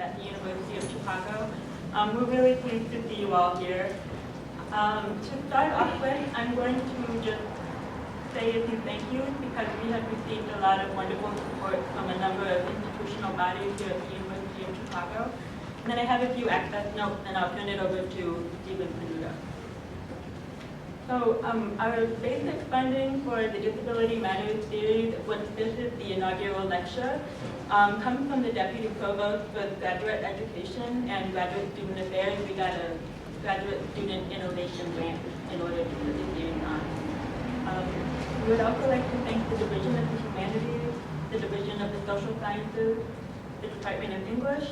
at the University of Chicago. We're really pleased to see you all here. To start off with, I'm going to just say a few thank yous because we have received a lot of wonderful support from a number of institutional bodies here at the University of Chicago. And then I have a few access notes, and I'll turn it over to Stephen Panuta. So our basic funding for the Disability Matters series, which this is the inaugural lecture, comes from the Deputy Provost for Graduate Education and Graduate Student Affairs. We got a Graduate Student Innovation Grant in order to put the series on. We would also like to thank the Division of the Humanities, the Division of the Social Sciences, the Department of English,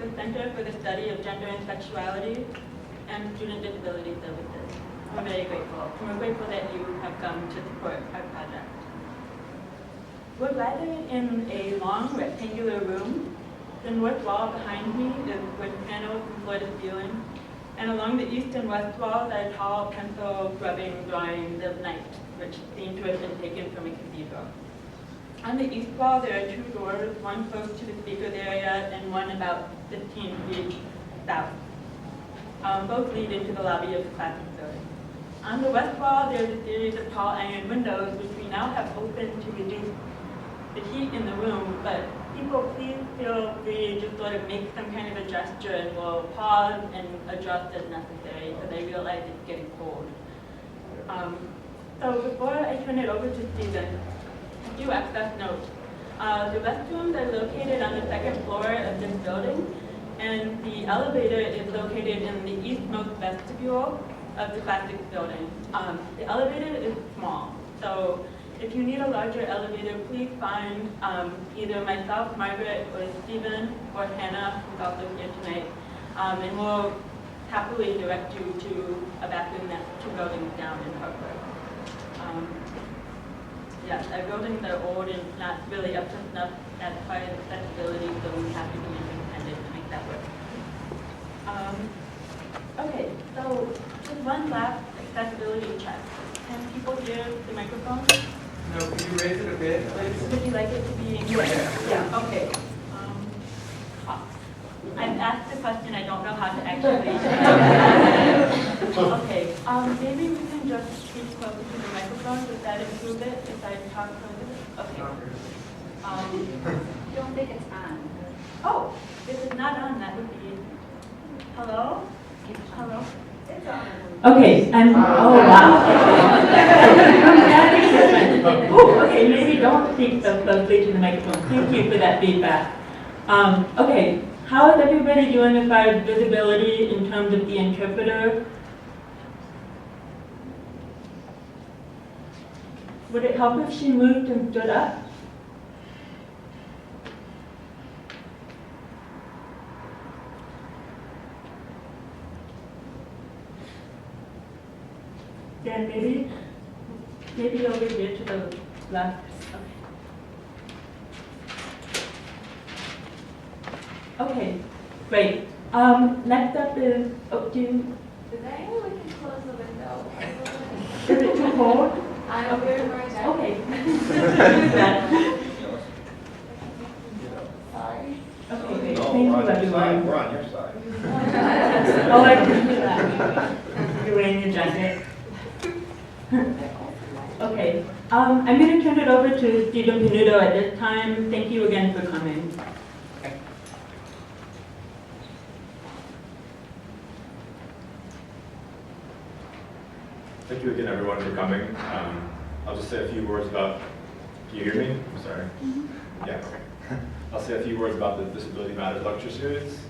the Center for the Study of Gender and Sexuality, and Student Disability Services. We're very grateful. And we're grateful that you have come to support our project. We're gathered in a long rectangular room. The north wall behind me is wood panels from floor to ceiling. And along the east and west walls are tall pencil rubbing drawings of knights, which seem to have been taken from a cathedral. On the east wall, there are two doors, one close to the speakers area and one about 15 feet south. Both lead into the lobby of the classic building. On the west wall, there's a series of tall iron windows, which we now have opened to reduce the heat in the room, but people, please feel free to sort of make some kind of a gesture and we'll pause and adjust as necessary because I realize it's getting cold. So before I turn it over to Stephen, a few access notes. The restrooms are located on the second floor of this building, and the elevator is located in the eastmost vestibule of the classic building. The elevator is small, so if you need a larger elevator, please find either myself, Margaret, or Stephen, or Hannah, who's also here tonight, and we'll happily direct you to a bathroom that's 2 buildings down in Hartford. Yes, our buildings are old and not really up to snuff as far as accessibility, so we have to be independent to make that work. Okay, so just one last accessibility check. Can people hear the microphone? No, could you raise it a bit, please? Would you like it to be? Yeah, okay. I've asked the question, I don't know how to actually. Okay, maybe we can just speak closer to the microphone. Does that improve it if I talk closer? Okay. Don't think it's on. Oh, if it's not on, that would be. Hello? Hello? It's on. Okay, oh wow. Ooh, okay, maybe don't speak so closely to the microphone. Thank you for that feedback. Okay, how is everybody doing as far as visibility in terms of the interpreter? Would it help if she moved and stood up? Yeah, maybe over here to the left. Okay, great. Next up is, Is there any way we can close the window? is it too cold? I'm very jacket. Okay. Sorry. Okay, great. Thank you, everyone. We're on your side. Oh, I appreciate that. You're wearing your jacket. Okay. I'm going to turn it over to Stephen Panuta at this time. Thank you again for coming. Thank you again, everyone, for coming. I'll just say a few words about. Can you hear me? I'm sorry. Yeah. Okay. I'll say a few words about the Disability Matters lecture series.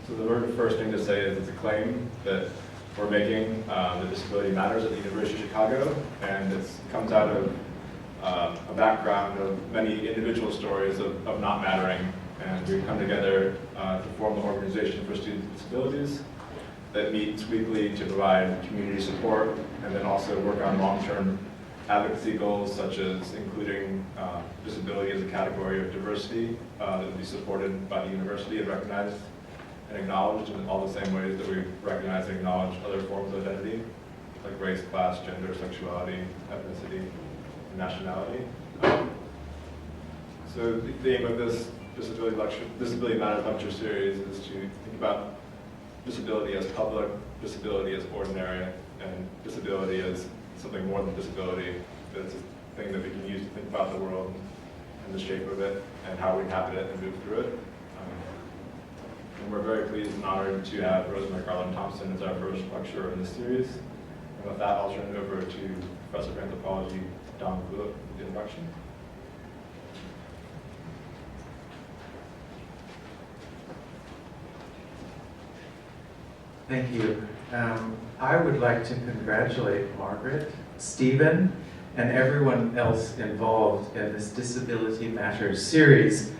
So the very first thing to say is it's a claim that we're making, the Disability Matters at the University of Chicago, and it comes out of a background of many individual stories of not mattering, and we've come together to form an organization for students with disabilities that meets weekly to provide community support and then also work on long-term advocacy goals such as including disability as a category of diversity that would be supported by the university and recognized and acknowledged in all the same ways that we recognize and acknowledge other forms of identity, like race, class, gender, sexuality, ethnicity, and nationality. So the aim of this Disability Matters lecture series is to think about disability as public, disability as ordinary, and disability as something more than disability. That it's a thing that we can use to think about the world and the shape of it and how we inhabit it and move through it. And we're very pleased and honored to have Rosemarie Garland-Thomson as our first lecturer in this series. And with that, I'll turn it over to Professor of Anthropology, Don Blewett, for the introduction. Thank you. I would like to congratulate Margaret, Stephen, and everyone else involved in this Disability Matters series,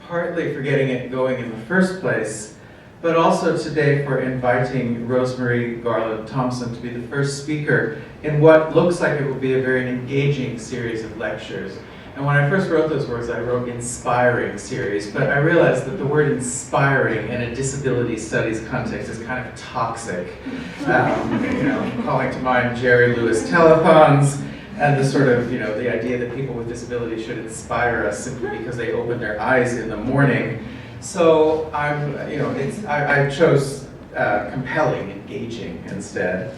partly for getting it going in the first place, but also today for inviting Rosemarie Garland-Thomson to be the first speaker in what looks like it will be a very engaging series of lectures. And when I first wrote those words, I wrote inspiring series, but I realized that the word inspiring in a disability studies context is kind of toxic. Calling to mind Jerry Lewis telethons and the sort of, the idea that people with disabilities should inspire us simply because they open their eyes in the morning. So I chose compelling, engaging instead.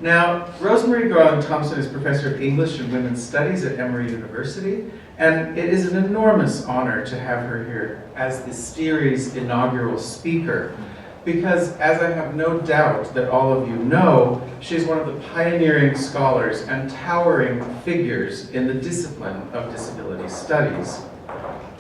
Now, Rosemarie Garland-Thomson is Professor of English and Women's Studies at Emory University, and it is an enormous honor to have her here as the series' inaugural speaker, because as I have no doubt that all of you know, she's one of the pioneering scholars and towering figures in the discipline of disability studies.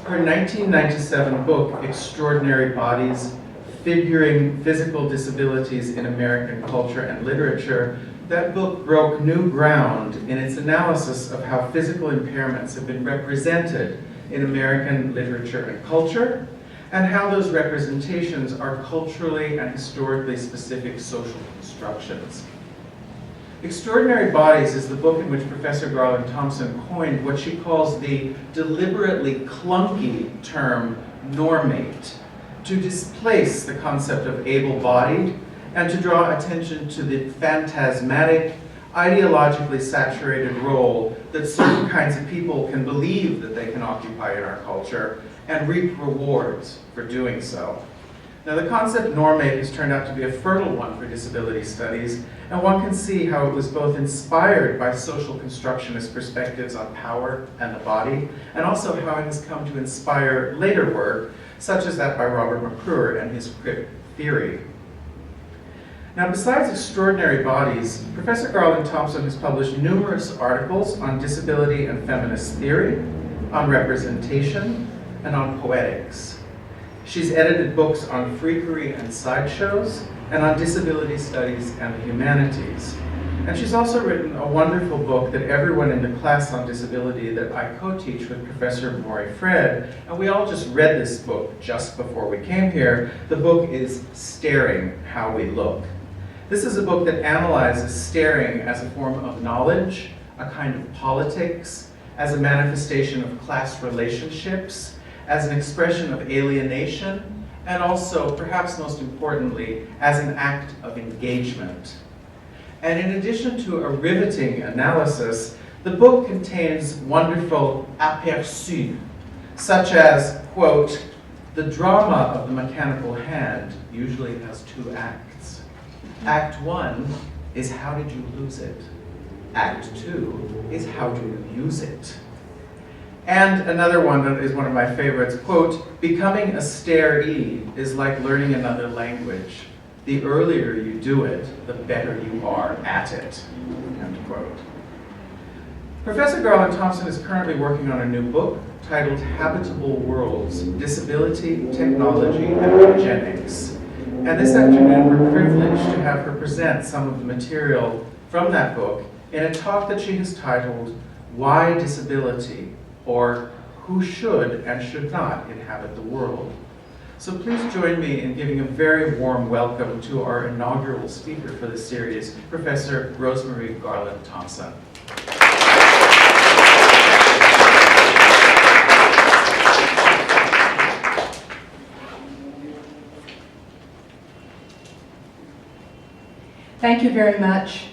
Her 1997 book, Extraordinary Bodies, Figuring Physical Disabilities in American Culture and Literature, that book broke new ground in its analysis of how physical impairments have been represented in American literature and culture, and how those representations are culturally and historically specific social constructions. Extraordinary Bodies is the book in which Professor Garland-Thomson coined what she calls the deliberately clunky term normate, to displace the concept of able-bodied and to draw attention to the phantasmatic, ideologically saturated role that certain kinds of people can believe that they can occupy in our culture and reap rewards for doing so. Now, the concept normate has turned out to be a fertile one for disability studies, and one can see how it was both inspired by social constructionist perspectives on power and the body, and also how it has come to inspire later work, such as that by Robert McClure and his crip theory. Now, besides Extraordinary Bodies, Professor Garland-Thomson has published numerous articles on disability and feminist theory, on representation, and on poetics. She's edited books on freakery and sideshows, and on disability studies and the humanities. And she's also written a wonderful book that everyone in the class on disability that I co-teach with Professor Emory Fred, and we all just read this book just before we came here. The book is Staring How We Look. This is a book that analyzes staring as a form of knowledge, a kind of politics, as a manifestation of class relationships, as an expression of alienation, and also, perhaps most importantly, as an act of engagement. And in addition to a riveting analysis, the book contains wonderful aperçus, such as, quote, the drama of the mechanical hand usually has 2 acts. Act 1 is how did you lose it? Act 2 is how do you use it? And another one that is one of my favorites, quote, becoming a staree is like learning another language. The earlier you do it, the better you are at it, end quote. Professor Garland-Thomson is currently working on a new book titled Habitable Worlds, Disability, Technology, and Eugenics. And this afternoon we're privileged to have her present some of the material from that book in a talk that she has titled, Why Disability? Or Who Should and Should Not Inhabit the World? So please join me in giving a very warm welcome to our inaugural speaker for this series, Professor Rosemarie Garland-Thomson. Thank you very much,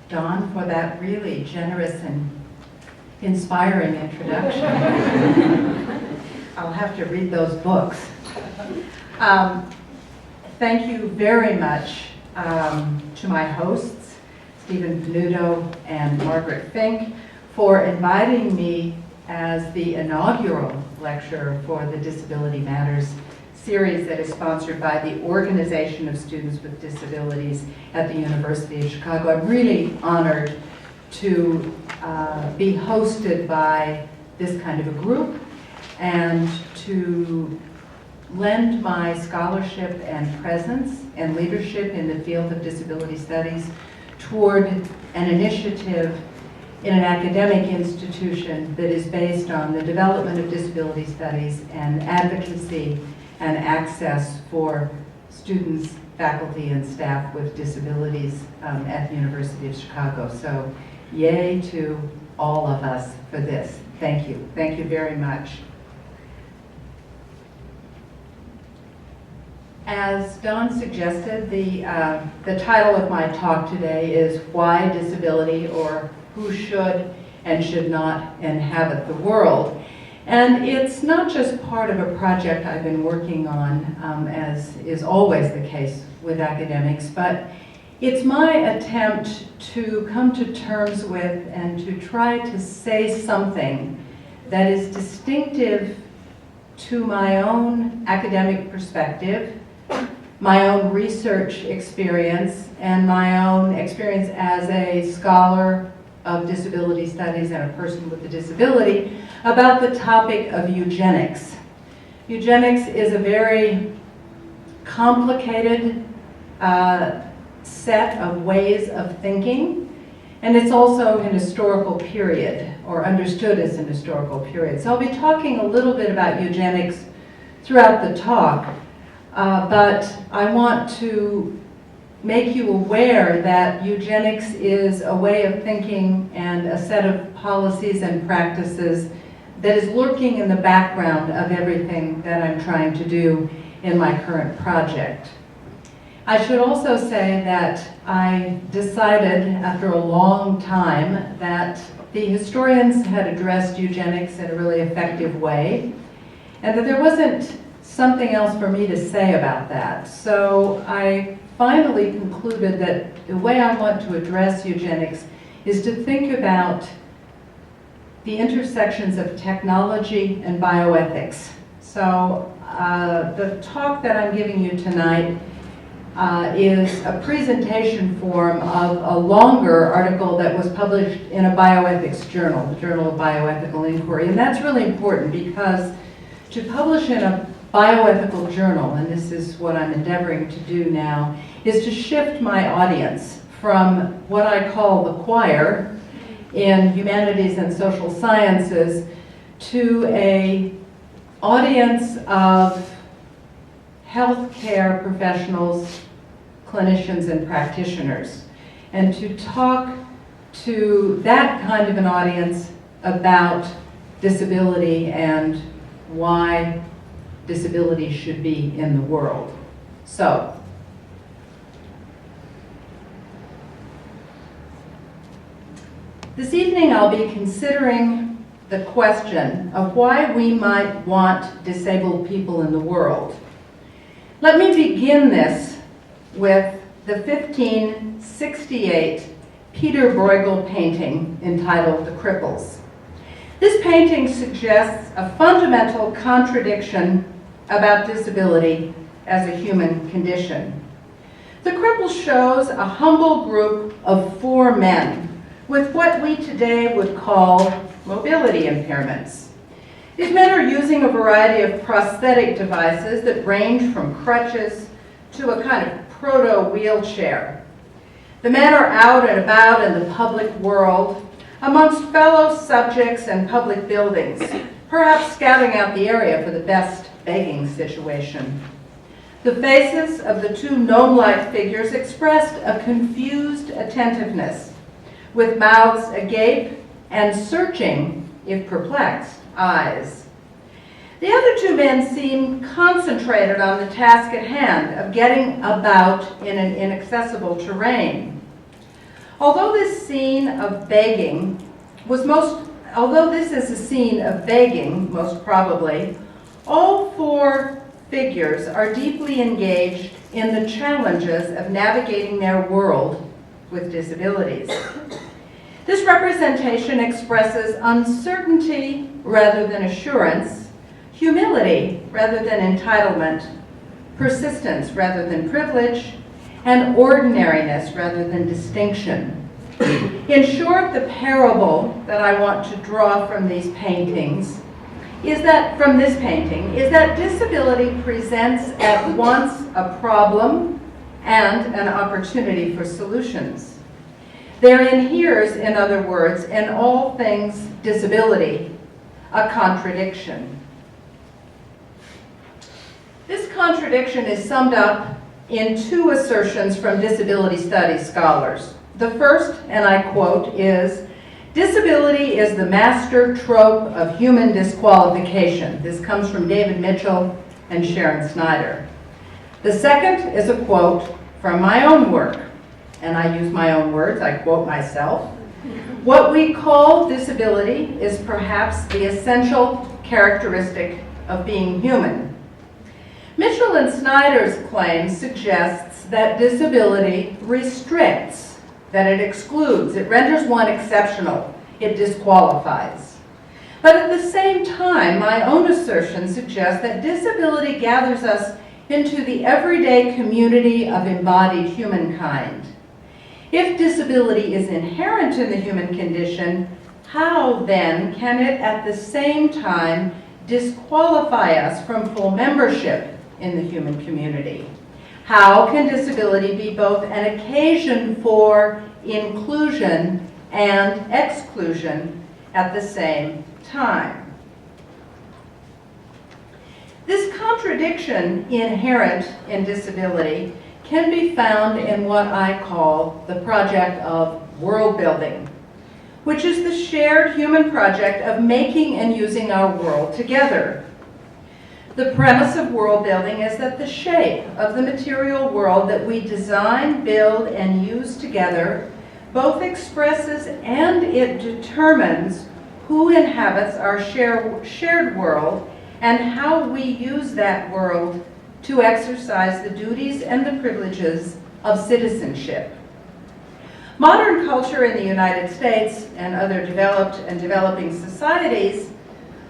Don, for that really generous and inspiring introduction. I'll have to read those books. Thank you very much to my hosts, Stephen Panuto and Margaret Fink, for inviting me as the inaugural lecturer for the Disability Matters series that is sponsored by the Organization of Students with Disabilities at the University of Chicago. I'm really honored to be hosted by this kind of a group and to lend my scholarship and presence and leadership in the field of disability studies toward an initiative in an academic institution that is based on the development of disability studies and advocacy and access for students, faculty, and staff with disabilities at the University of Chicago. So yay to all of us for this. Thank you. Thank you very much. As Dawn suggested, the title of my talk today is Why Disability, or Who Should and Should Not Inhabit the World. And it's not just part of a project I've been working on, as is always the case with academics, but it's my attempt to come to terms with and to try to say something that is distinctive to my own academic perspective, my own research experience, and my own experience as a scholar of disability studies and a person with a disability about the topic of eugenics. Eugenics is a very complicated set of ways of thinking, and it's also an historical period, or understood as an historical period. So I'll be talking a little bit about eugenics throughout the talk, but I want to make you aware that eugenics is a way of thinking and a set of policies and practices that is lurking in the background of everything that I'm trying to do in my current project. I should also say that I decided after a long time that the historians had addressed eugenics in a really effective way, and that there wasn't something else for me to say about that. So I finally concluded that the way I want to address eugenics is to think about the intersections of technology and bioethics. So the talk that I'm giving you tonight is a presentation form of a longer article that was published in a bioethics journal, the Journal of Bioethical Inquiry. And that's really important because to publish in a bioethical journal, and this is what I'm endeavoring to do now, is to shift my audience from what I call the choir in humanities and social sciences to an audience of healthcare professionals, clinicians, and practitioners, and to talk to that kind of an audience about disability and why disability should be in the world. So, this evening I'll be considering the question of why we might want disabled people in the world. Let me begin this with the 1568 Peter Bruegel painting entitled The Cripples. This painting suggests a fundamental contradiction about disability as a human condition. The Cripple shows a humble group of 4 men with what we today would call mobility impairments. These men are using a variety of prosthetic devices that range from crutches to a kind of proto-wheelchair. The men are out and about in the public world amongst fellow subjects and public buildings, perhaps scouting out the area for the best begging situation. The faces of the 2 gnome-like figures expressed a confused attentiveness, with mouths agape and searching, if perplexed, eyes. The other 2 men seem concentrated on the task at hand of getting about in an inaccessible terrain. Although this is a scene of begging, most probably, All four figures are deeply engaged in the challenges of navigating their world with disabilities. This representation expresses uncertainty rather than assurance, humility rather than entitlement, persistence rather than privilege, and ordinariness rather than distinction. In short, the parable that I want to draw from these paintings is that disability presents at once a problem and an opportunity for solutions. There inheres, in other words, in all things disability, a contradiction. This contradiction is summed up in two assertions from disability studies scholars. The first, and I quote, is, "Disability is the master trope of human disqualification." This comes from David Mitchell and Sharon Snyder. The second is a quote from my own work, and I use my own words, I quote myself. "What we call disability is perhaps the essential characteristic of being human." Mitchell and Snyder's claim suggests that disability restricts, that it excludes, it renders one exceptional, it disqualifies. But at the same time, my own assertion suggests that disability gathers us into the everyday community of embodied humankind. If disability is inherent in the human condition, how then can it at the same time disqualify us from full membership in the human community? How can disability be both an occasion for inclusion and exclusion at the same time? This contradiction inherent in disability can be found in what I call the project of world building, which is the shared human project of making and using our world together. The premise of world building is that the shape of the material world that we design, build, and use together both expresses and it determines who inhabits our shared world and how we use that world to exercise the duties and the privileges of citizenship. Modern culture in the United States and other developed and developing societies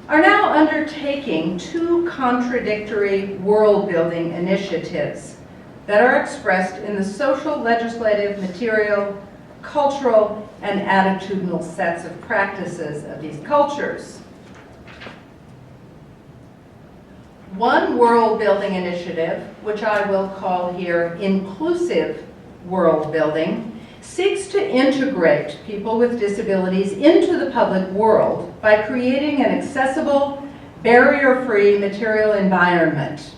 are now undertaking two contradictory world-building initiatives that are expressed in the social, legislative, material, cultural, and attitudinal sets of practices of these cultures. One world-building initiative, which I will call here inclusive world building, seeks to integrate people with disabilities into the public world by creating an accessible, barrier-free material environment.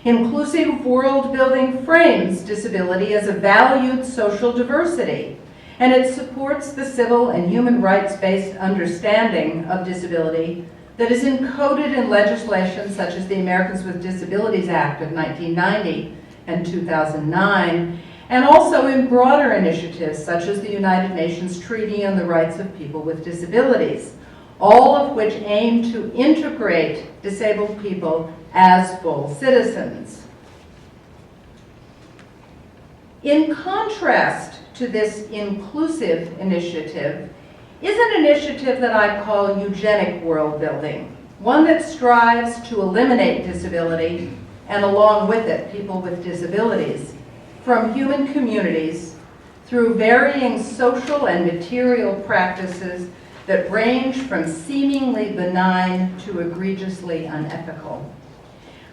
Inclusive world building frames disability as a valued social diversity, and it supports the civil and human rights-based understanding of disability that is encoded in legislation such as the Americans with Disabilities Act of 1990 and 2009, and also in broader initiatives such as the United Nations Treaty on the Rights of People with Disabilities, all of which aim to integrate disabled people as full citizens. In contrast to this inclusive initiative is an initiative that I call eugenic world building, one that strives to eliminate disability and along with it people with disabilities from human communities through varying social and material practices that range from seemingly benign to egregiously unethical.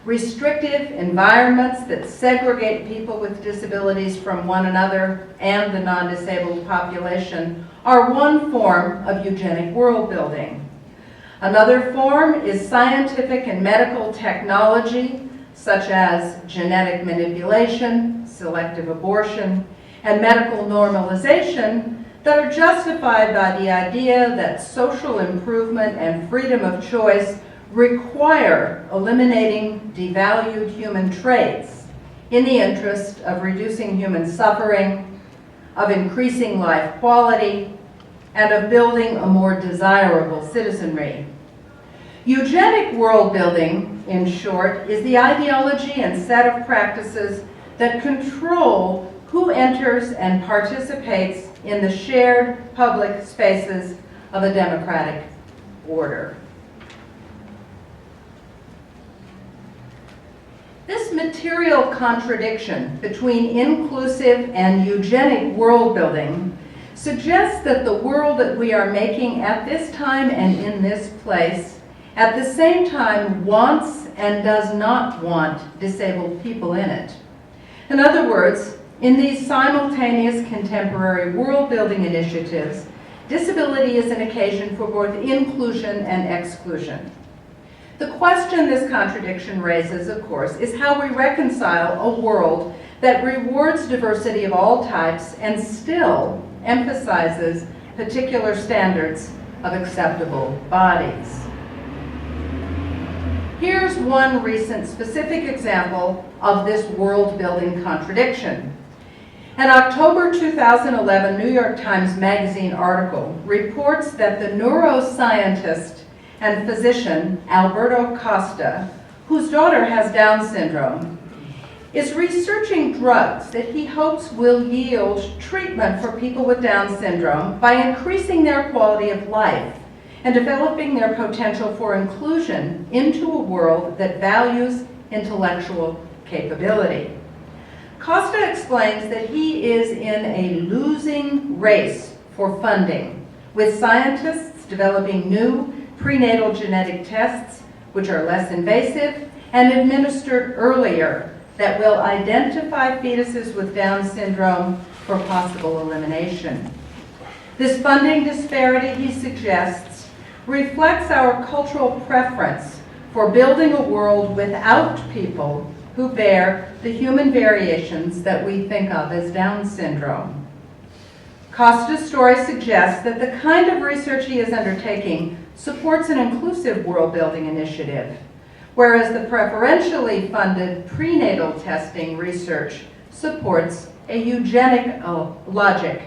Restrictive environments that segregate people with disabilities from one another and the non-disabled population are one form of eugenic world building. Another form is scientific and medical technology such as genetic manipulation, selective abortion, and medical normalization that are justified by the idea that social improvement and freedom of choice require eliminating devalued human traits in the interest of reducing human suffering, of increasing life quality, and of building a more desirable citizenry. Eugenic world building, in short, is the ideology and set of practices that control who enters and participates in the shared public spaces of a democratic order. This material contradiction between inclusive and eugenic world building suggests that the world that we are making at this time and in this place at the same time wants and does not want disabled people in it. In other words, in these simultaneous contemporary world-building initiatives, disability is an occasion for both inclusion and exclusion. The question this contradiction raises, of course, is how we reconcile a world that rewards diversity of all types and still emphasizes particular standards of acceptable bodies. Here's one recent specific example of this world-building contradiction. An October 2011 New York Times Magazine article reports that the neuroscientist and physician Alberto Costa, whose daughter has Down syndrome, is researching drugs that he hopes will yield treatment for people with Down syndrome by increasing their quality of life and developing their potential for inclusion into a world that values intellectual capability. Costa explains that he is in a losing race for funding, with scientists developing new prenatal genetic tests which are less invasive and administered earlier that will identify fetuses with Down syndrome for possible elimination. This funding disparity, he suggests, reflects our cultural preference for building a world without people who bear the human variations that we think of as Down syndrome. Costa's story suggests that the kind of research he is undertaking supports an inclusive world-building initiative, whereas the preferentially funded prenatal testing research supports a eugenic logic,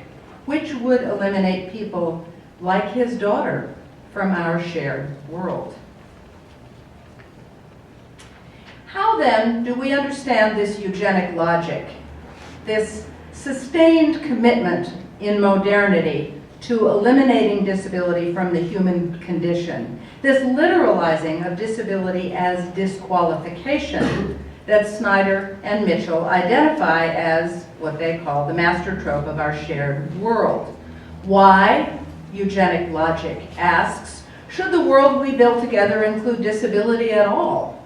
which would eliminate people like his daughter from our shared world. How then do we understand this eugenic logic, this sustained commitment in modernity to eliminating disability from the human condition, this literalizing of disability as disqualification that Snyder and Mitchell identify as what they call the master trope of our shared world? Why, eugenic logic asks, should the world we build together include disability at all?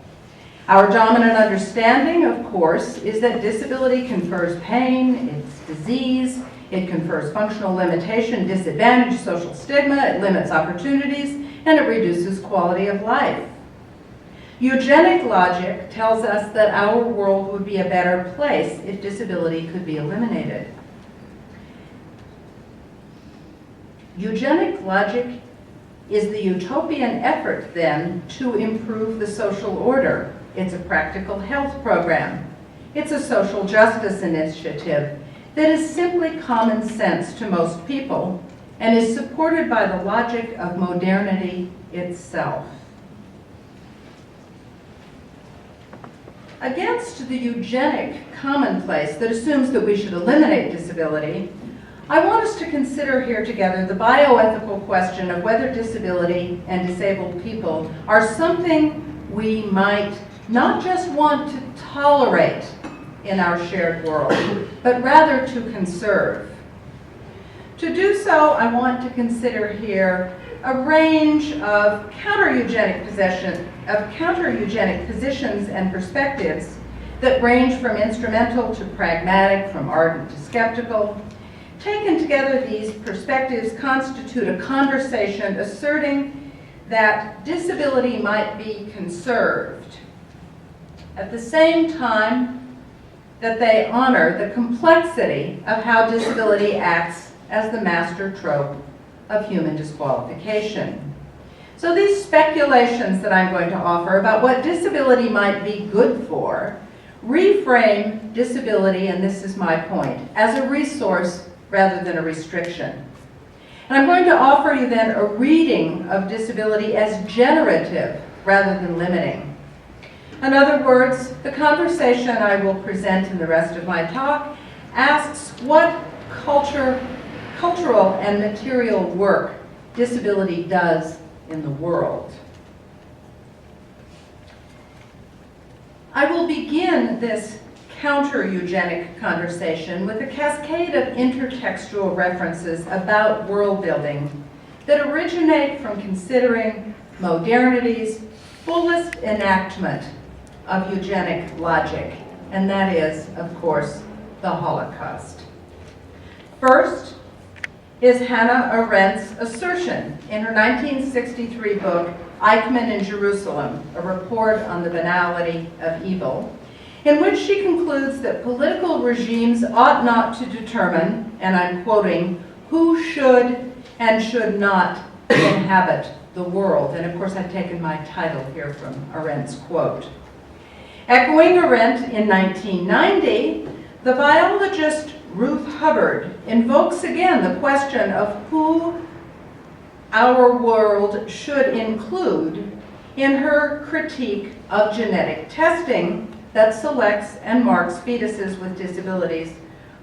Our dominant understanding, of course, is that disability confers pain, it's disease, it confers functional limitation, disadvantage, social stigma, it limits opportunities, and it reduces quality of life. Eugenic logic tells us that our world would be a better place if disability could be eliminated. Eugenic logic is the utopian effort, then, to improve the social order. It's a practical health program. It's a social justice initiative that is simply common sense to most people and is supported by the logic of modernity itself. Against the eugenic commonplace that assumes that we should eliminate disability, I want us to consider here together the bioethical question of whether disability and disabled people are something we might not just want to tolerate in our shared world, but rather to conserve. To do so, I want to consider here a range of counter-eugenic positions and perspectives that range from instrumental to pragmatic, from ardent to skeptical. Taken together, these perspectives constitute a conversation asserting that disability might be conserved at the same time that they honor the complexity of how disability acts as the master trope of human disqualification. So these speculations that I'm going to offer about what disability might be good for reframe disability, and this is my point, as a resource rather than a restriction. And I'm going to offer you then a reading of disability as generative rather than limiting. In other words, the conversation I will present in the rest of my talk asks what cultural and material work disability does in the world. I will begin this counter-eugenic conversation with a cascade of intertextual references about world building that originate from considering modernity's fullest enactment of eugenic logic, and that is, of course, the Holocaust. First is Hannah Arendt's assertion in her 1963 book, Eichmann in Jerusalem, a report on the banality of evil, in which she concludes that political regimes ought not to determine, and I'm quoting, who should and should not inhabit the world. And of course I've taken my title here from Arendt's quote. Echoing Arendt in 1990, the biologist Ruth Hubbard invokes again the question of who our world should include in her critique of genetic testing that selects and marks fetuses with disabilities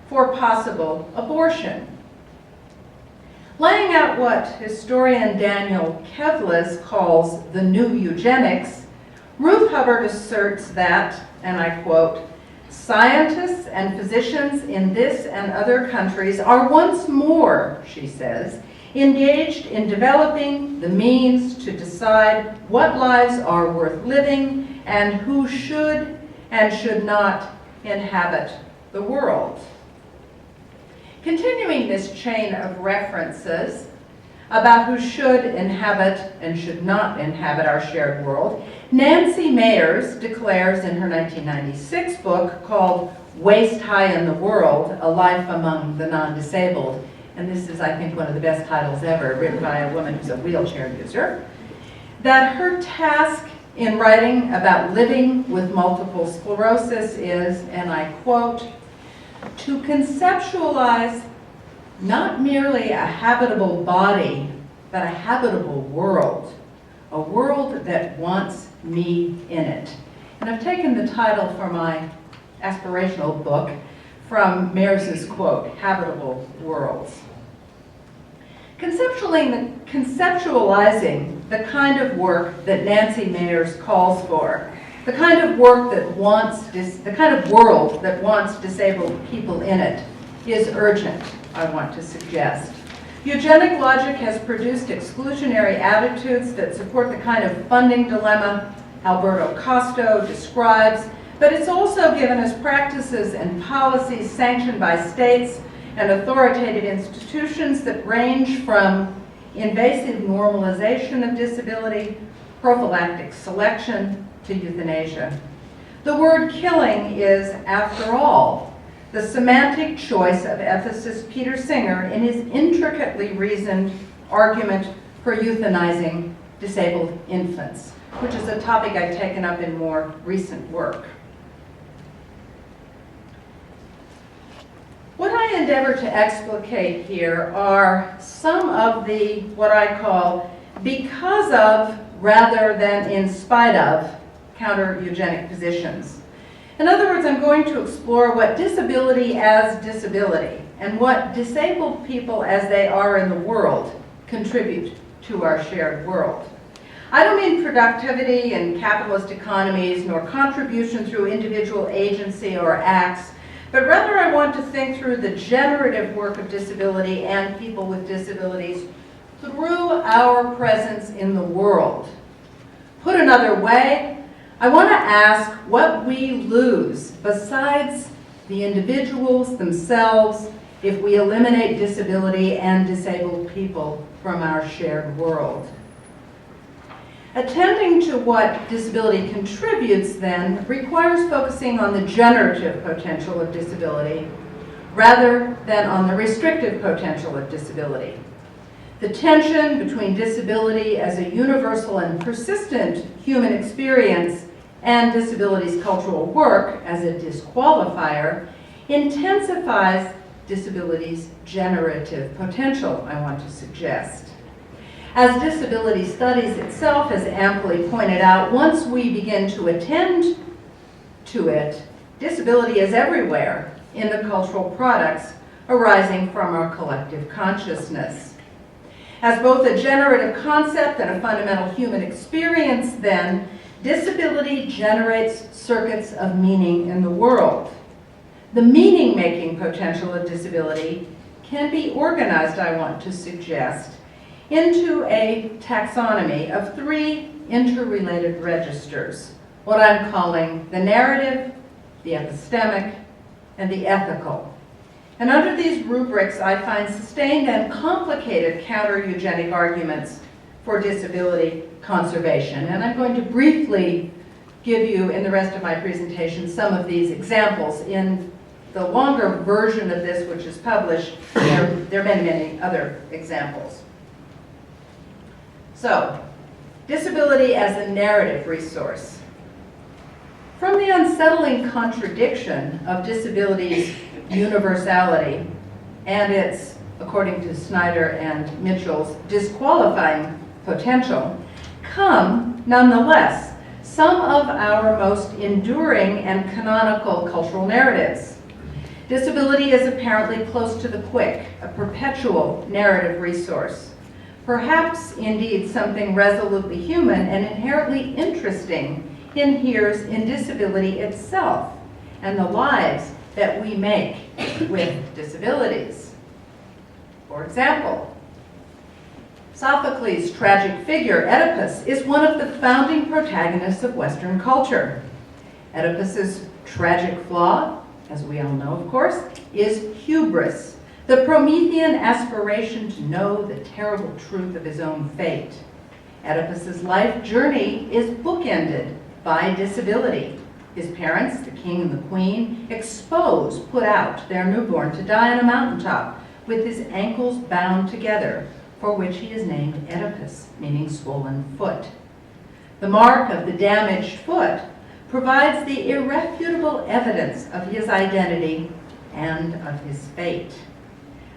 for possible abortion. Laying out what historian Daniel Kevles calls the new eugenics, Ruth Hubbard asserts that, and I quote, scientists and physicians in this and other countries are once more, she says, engaged in developing the means to decide what lives are worth living and who should and should not inhabit the world. Continuing this chain of references about who should inhabit and should not inhabit our shared world, Nancy Mayers declares in her 1996 book called Waist High in the World, A Life Among the Non-Disabled, and this is, I think, one of the best titles ever, written by a woman who's a wheelchair user, that her task in writing about living with multiple sclerosis is, and I quote, to conceptualize not merely a habitable body, but a habitable world, a world that wants me in it. And I've taken the title for my aspirational book from Mayers' quote, Habitable Worlds. Conceptualizing the kind of work that Nancy Mayers calls for, the kind of work that wants, the kind of world that wants disabled people in it is urgent, I want to suggest. Eugenic logic has produced exclusionary attitudes that support the kind of funding dilemma Alberto Costo describes, but it's also given us practices and policies sanctioned by states and authoritative institutions that range from invasive normalization of disability, prophylactic selection, to euthanasia. The word killing is, after all, the semantic choice of ethicist Peter Singer in his intricately reasoned argument for euthanizing disabled infants, which is a topic I've taken up in more recent work. What I endeavor to explicate here are some of the, what I call, because of rather than in spite of, counter-eugenic positions. In other words, I'm going to explore what disability as disability and what disabled people as they are in the world contribute to our shared world. I don't mean productivity in capitalist economies nor contribution through individual agency or acts, but rather I want to think through the generative work of disability and people with disabilities through our presence in the world. Put another way, I want to ask what we lose besides the individuals themselves if we eliminate disability and disabled people from our shared world. Attending to what disability contributes, then, requires focusing on the generative potential of disability rather than on the restrictive potential of disability. The tension between disability as a universal and persistent human experience and disability's cultural work as a disqualifier intensifies disability's generative potential, I want to suggest. As disability studies itself has amply pointed out, once we begin to attend to it, disability is everywhere in the cultural products arising from our collective consciousness. As both a generative concept and a fundamental human experience, then, disability generates circuits of meaning in the world. The meaning-making potential of disability can be organized, I want to suggest, into a taxonomy of 3 interrelated registers, what I'm calling the narrative, the epistemic, and the ethical. And under these rubrics, I find sustained and complicated counter-eugenic arguments for disability conservation. And I'm going to briefly give you, in the rest of my presentation, some of these examples. In the longer version of this, which is published, there are many, many other examples. So, disability as a narrative resource. From the unsettling contradiction of disability's universality and its, according to Snyder and Mitchell's, disqualifying potential, come, nonetheless, some of our most enduring and canonical cultural narratives. Disability is apparently close to the quick, a perpetual narrative resource. Perhaps, indeed, something resolutely human and inherently interesting inheres in disability itself and the lives that we make with disabilities. For example, Sophocles' tragic figure, Oedipus, is one of the founding protagonists of Western culture. Oedipus's tragic flaw, as we all know, of course, is hubris, the Promethean aspiration to know the terrible truth of his own fate. Oedipus's life journey is bookended by disability. His parents, the king and the queen, put out their newborn to die on a mountaintop with his ankles bound together, for which he is named Oedipus, meaning swollen foot. The mark of the damaged foot provides the irrefutable evidence of his identity and of his fate.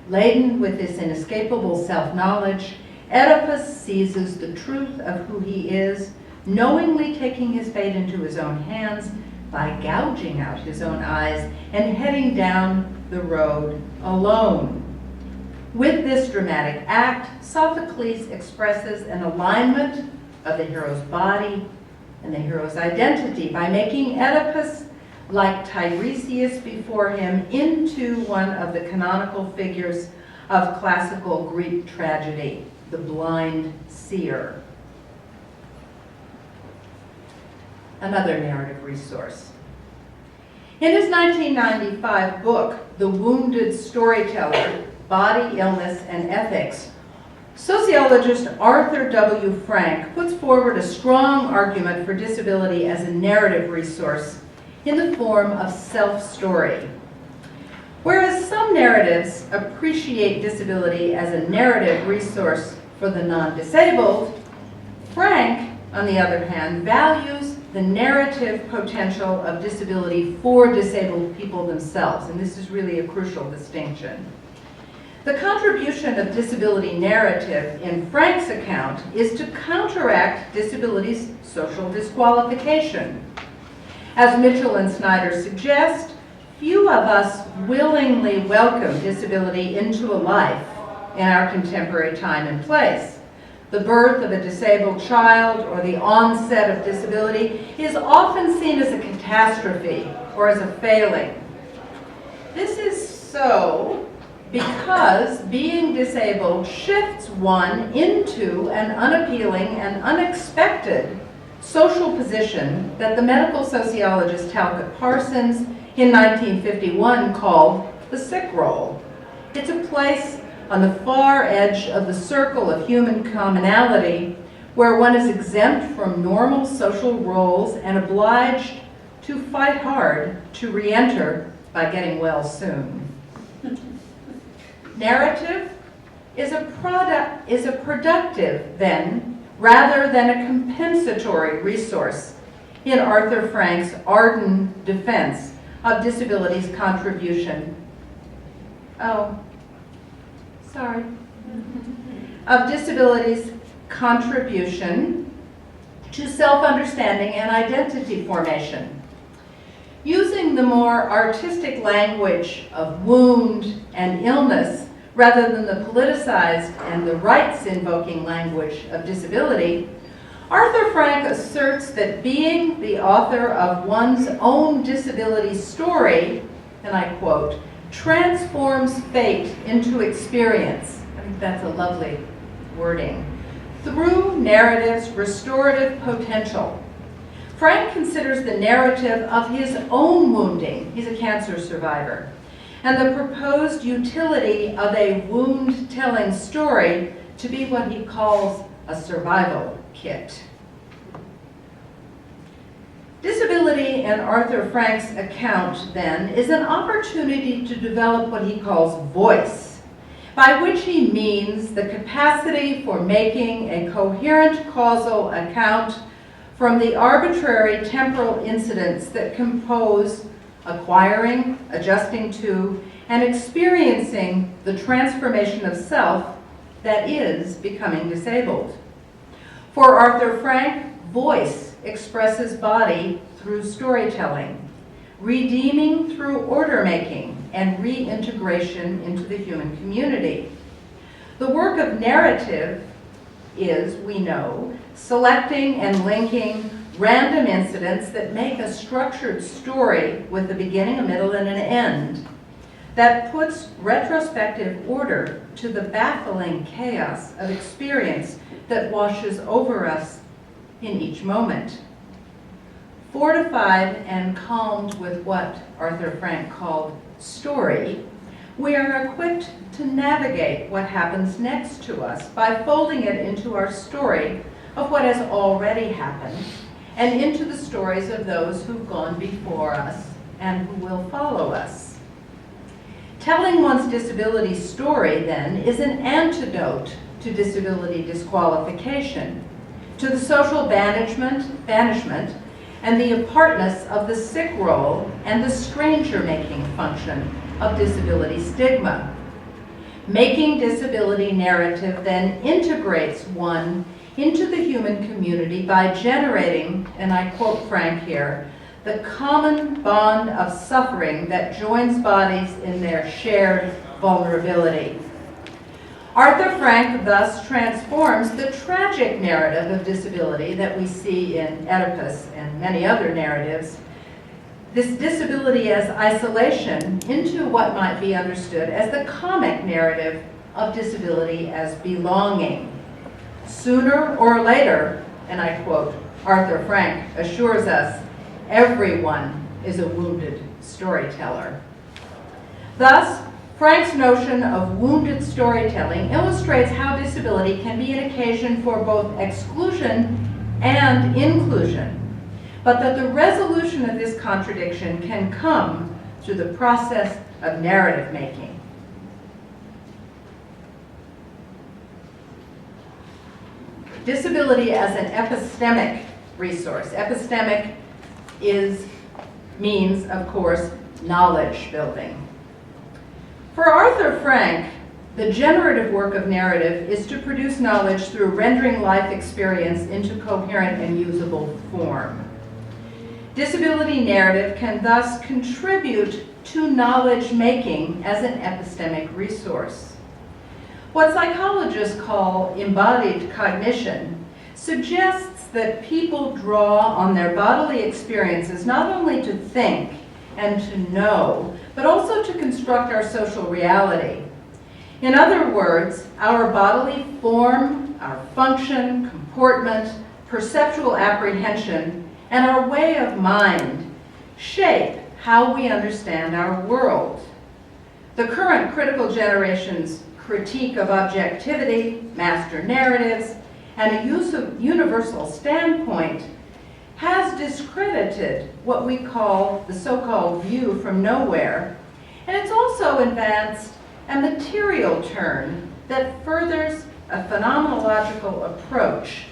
Laden with this inescapable self-knowledge, Oedipus seizes the truth of who he is, knowingly taking his fate into his own hands by gouging out his own eyes and heading down the road alone. With this dramatic act, Sophocles expresses an alignment of the hero's body and the hero's identity by making Oedipus, like Tiresias before him, into one of the canonical figures of classical Greek tragedy, the blind seer. Another narrative resource. In his 1995 book, The Wounded Storyteller, Body, Illness, and Ethics, sociologist Arthur W. Frank puts forward a strong argument for disability as a narrative resource in the form of self-story. Whereas some narratives appreciate disability as a narrative resource for the non-disabled, Frank, on the other hand, values the narrative potential of disability for disabled people themselves, and this is really a crucial distinction. The contribution of disability narrative in Frank's account is to counteract disability's social disqualification. As Mitchell and Snyder suggest, few of us willingly welcome disability into a life in our contemporary time and place. The birth of a disabled child or the onset of disability is often seen as a catastrophe or as a failing. This is so because being disabled shifts one into an unappealing and unexpected social position that the medical sociologist Talcott Parsons in 1951 called the sick role. It's a place on the far edge of the circle of human commonality where one is exempt from normal social roles and obliged to fight hard to re-enter by getting well soon. Narrative is a productive, then, rather than a compensatory resource in Arthur Frank's ardent defense of disability's contribution. Of disability's contribution to self-understanding and identity formation. Using the more artistic language of wound and illness rather than the politicized and the rights-invoking language of disability, Arthur Frank asserts that being the author of one's own disability story, and I quote, transforms fate into experience. I think that's a lovely wording. Through narrative's restorative potential. Frank considers the narrative of his own wounding, he's a cancer survivor, and the proposed utility of a wound-telling story to be what he calls a survival kit. Disability in Arthur Frank's account, then, is an opportunity to develop what he calls voice, by which he means the capacity for making a coherent causal account from the arbitrary temporal incidents that compose acquiring, adjusting to, and experiencing the transformation of self that is becoming disabled. For Arthur Frank, voice expresses body through storytelling, redeeming through order-making, and reintegration into the human community. The work of narrative is, we know, selecting and linking random incidents that make a structured story with a beginning, a middle, and an end that puts retrospective order to the baffling chaos of experience that washes over us in each moment. Fortified and calmed with what Arthur Frank called story, we are equipped to navigate what happens next to us by folding it into our story of what has already happened and into the stories of those who've gone before us and who will follow us. Telling one's disability story, then, is an antidote to disability disqualification, to the social banishment and the apartness of the sick role and the stranger-making function of disability stigma. Making disability narrative then integrates one into the human community by generating, and I quote Frank here, the common bond of suffering that joins bodies in their shared vulnerability. Arthur Frank thus transforms the tragic narrative of disability that we see in Oedipus and many other narratives, this disability as isolation, into what might be understood as the comic narrative of disability as belonging. Sooner or later, and I quote, Arthur Frank assures us, everyone is a wounded storyteller. Thus, Frank's notion of wounded storytelling illustrates how disability can be an occasion for both exclusion and inclusion, but that the resolution of this contradiction can come through the process of narrative making. Disability as an epistemic resource. Epistemic means, of course, knowledge building. For Arthur Frank, the generative work of narrative is to produce knowledge through rendering life experience into coherent and usable form. Disability narrative can thus contribute to knowledge making as an epistemic resource. What psychologists call embodied cognition suggests that people draw on their bodily experiences not only to think and to know, but also to construct our social reality. In other words, our bodily form, our function, comportment, perceptual apprehension, and our way of mind shape how we understand our world. The current critical generation's critique of objectivity, master narratives, and a universal standpoint has discredited what we call the so-called view from nowhere, and it's also advanced a material turn that furthers a phenomenological approach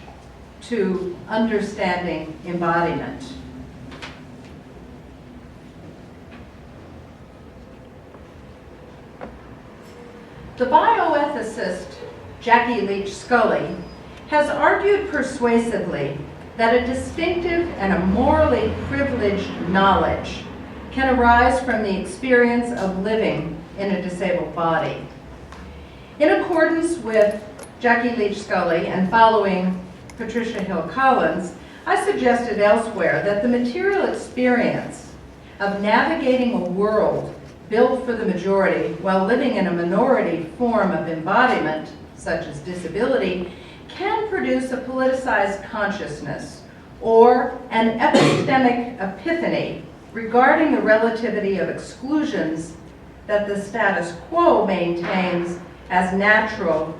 to understanding embodiment. The bioethicist Jackie Leach Scully has argued persuasively that a distinctive and a morally privileged knowledge can arise from the experience of living in a disabled body. In accordance with Jackie Leach Scully and following Patricia Hill Collins, I suggested elsewhere that the material experience of navigating a world built for the majority while living in a minority form of embodiment, such as disability, can produce a politicized consciousness or an epistemic epiphany regarding the relativity of exclusions that the status quo maintains as natural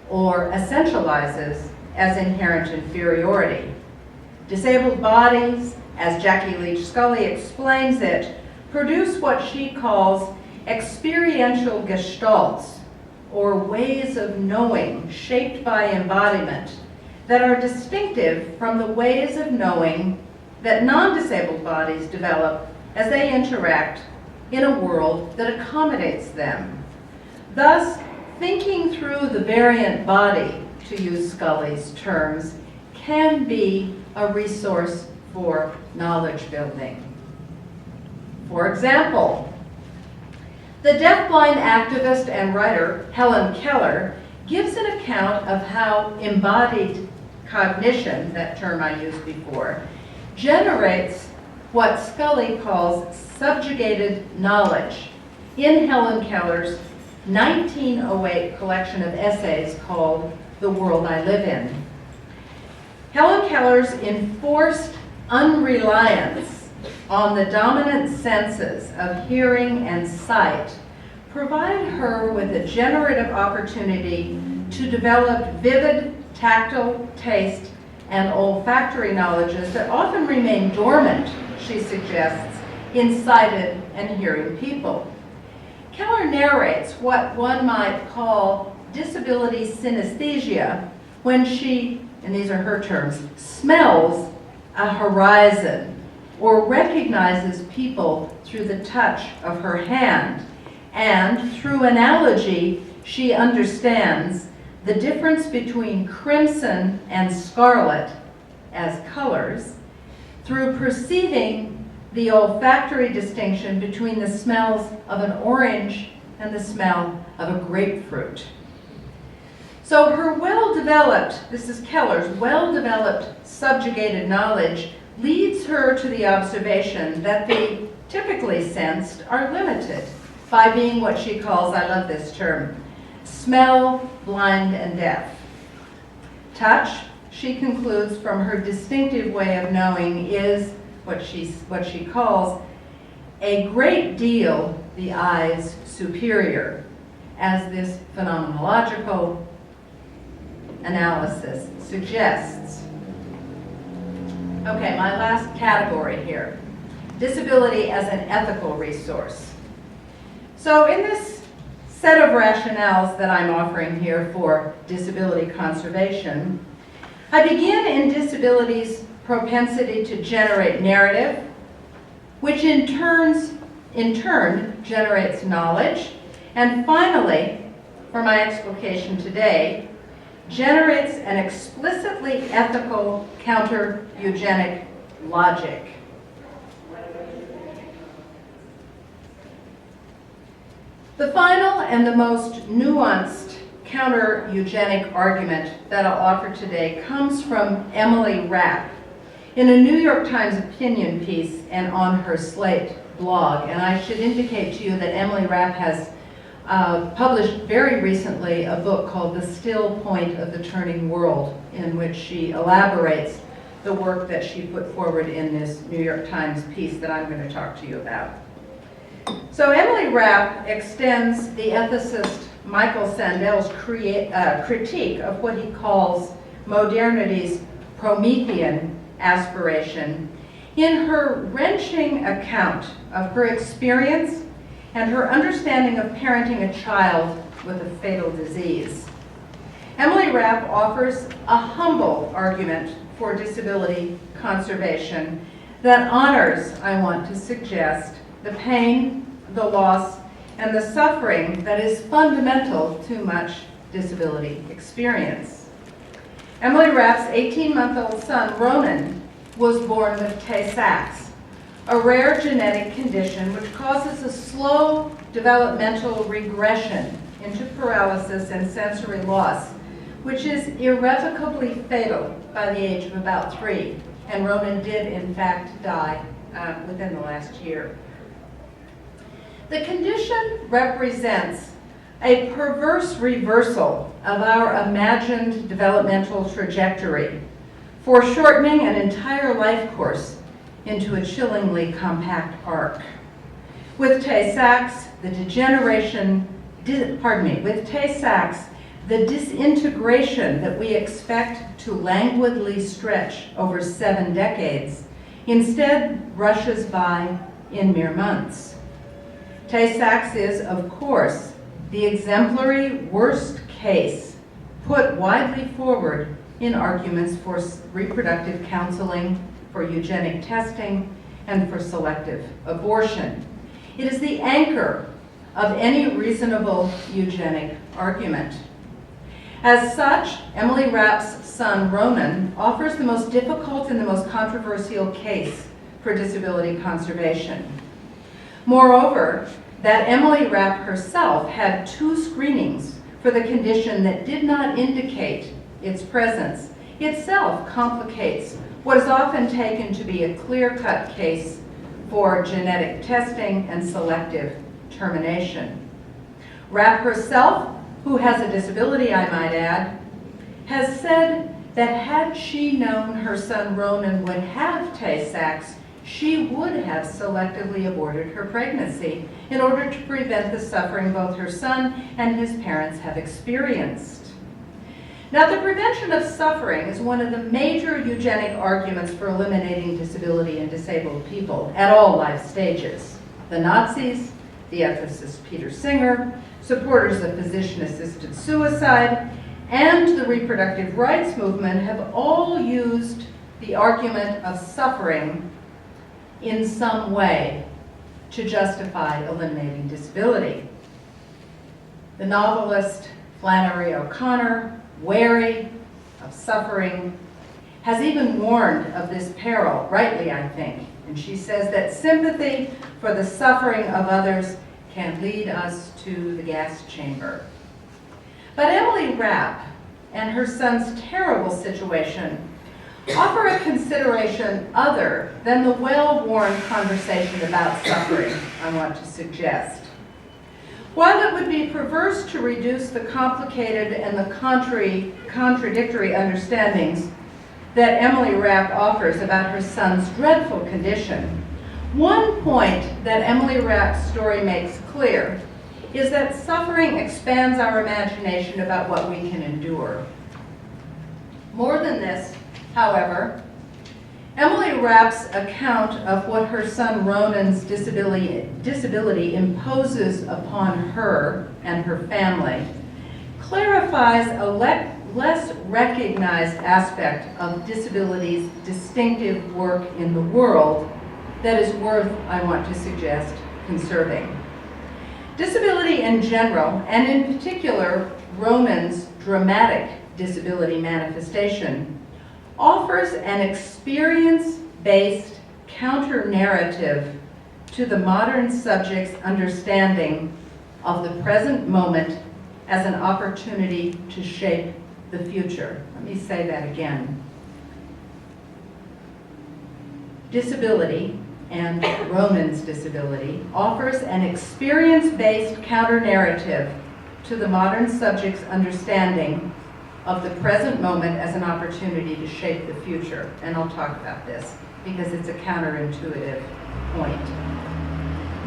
or essentializes as inherent inferiority. Disabled bodies, as Jackie Leach Scully explains it, produce what she calls experiential gestalts, or ways of knowing shaped by embodiment, that are distinctive from the ways of knowing that non-disabled bodies develop as they interact in a world that accommodates them. Thus, thinking through the variant body, to use Scully's terms, can be a resource for knowledge building. For example, the deafblind activist and writer Helen Keller gives an account of how embodied cognition, that term I used before, generates what Scully calls subjugated knowledge in Helen Keller's 1908 collection of essays called The World I Live In. Helen Keller's enforced unreliance on the dominant senses of hearing and sight provide her with a generative opportunity to develop vivid tactile, taste, and olfactory knowledges that often remain dormant, she suggests, in sighted and hearing people. Keller narrates what one might call disability synesthesia when she, and these are her terms, smells a horizon or recognizes people through the touch of her hand. And through analogy, she understands the difference between crimson and scarlet as colors through perceiving the olfactory distinction between the smells of an orange and the smell of a grapefruit. So her well-developed, this is Keller's, well-developed subjugated knowledge leads her to the observation that the typically sensed are limited by being what she calls, I love this term, smell, blind, and deaf. Touch, she concludes from her distinctive way of knowing, is what she calls a great deal the eye's superior, as this phenomenological analysis suggests. Okay, my last category here, disability as an ethical resource. So in this set of rationales that I'm offering here for disability conservation, I begin in disability's propensity to generate narrative, which in turn generates knowledge, and finally, for my explication today, generates an explicitly ethical counter-eugenic logic. The final and the most nuanced counter-eugenic argument that I'll offer today comes from Emily Rapp in a New York Times opinion piece and on her Slate blog. And I should indicate to you that Emily Rapp has published very recently a book called The Still Point of the Turning World, in which she elaborates the work that she put forward in this New York Times piece that I'm going to talk to you about. So Emily Rapp extends the ethicist Michael Sandel's critique of what he calls modernity's Promethean aspiration in her wrenching account of her experience and her understanding of parenting a child with a fatal disease. Emily Rapp offers a humble argument for disability conservation that honors, I want to suggest, the pain, the loss, and the suffering that is fundamental to much disability experience. Emily Rapp's 18-month-old son, Ronan, was born with Tay-Sachs, a rare genetic condition which causes a slow developmental regression into paralysis and sensory loss, which is irrevocably fatal by the age of about 3. And Ronan did, in fact, die within the last year. The condition represents a perverse reversal of our imagined developmental trajectory, foreshortening an entire life course into a chillingly compact arc. With Tay-Sachs, the disintegration that we expect to languidly stretch over 7 decades instead rushes by in mere months. Tay-Sachs is, of course, the exemplary worst case put widely forward in arguments for reproductive counseling, for eugenic testing, and for selective abortion. It is the anchor of any reasonable eugenic argument. As such, Emily Rapp's son, Ronan, offers the most difficult and the most controversial case for disability conservation. Moreover, that Emily Rapp herself had 2 screenings for the condition that did not indicate its presence itself complicates what is often taken to be a clear-cut case for genetic testing and selective termination. Rapp herself, who has a disability, I might add, has said that had she known her son Ronan would have Tay-Sachs, she would have selectively aborted her pregnancy in order to prevent the suffering both her son and his parents have experienced. Now, the prevention of suffering is one of the major eugenic arguments for eliminating disability in disabled people at all life stages. The Nazis, the ethicist Peter Singer, supporters of physician-assisted suicide, and the reproductive rights movement have all used the argument of suffering in some way to justify eliminating disability. The novelist Flannery O'Connor, wary of suffering, has even warned of this peril, rightly I think, and she says that sympathy for the suffering of others can lead us to the gas chamber. But Emily Rapp and her son's terrible situation offer a consideration other than the well-worn conversation about suffering I want to suggest. While it would be perverse to reduce the complicated and the contradictory understandings that Emily Rapp offers about her son's dreadful condition, one point that Emily Rapp's story makes clear is that suffering expands our imagination about what we can endure. More than this, however, Emily Rapp's account of what her son Ronan's disability imposes upon her and her family clarifies a less recognized aspect of disability's distinctive work in the world that is worth, I want to suggest, conserving. Disability in general, and in particular Ronan's dramatic disability manifestation, offers an experience-based counter-narrative to the modern subject's understanding of the present moment as an opportunity to shape the future. Let me say that again. Disability, and Ronan's disability, offers an experience-based counter-narrative to the modern subject's understanding of the present moment as an opportunity to shape the future. And I'll talk about this because it's a counterintuitive point.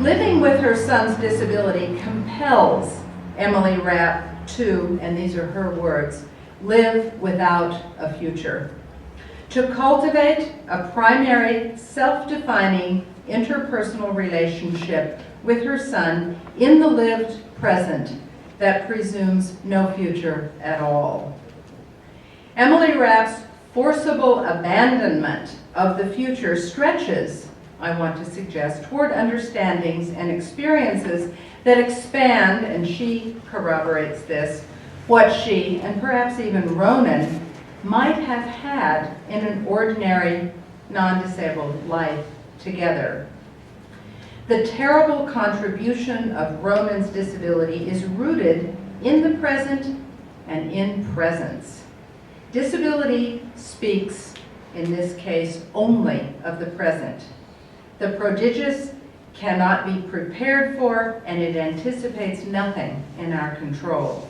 Living with her son's disability compels Emily Rapp to, and these are her words, live without a future. To cultivate a primary, self-defining interpersonal relationship with her son in the lived present that presumes no future at all. Emily Rapp's forcible abandonment of the future stretches, I want to suggest, toward understandings and experiences that expand, and she corroborates this, what she, and perhaps even Ronan, might have had in an ordinary non-disabled life together. The terrible contribution of Roman's disability is rooted in the present and in presence. Disability speaks, in this case, only of the present. The prodigious cannot be prepared for, and it anticipates nothing in our control.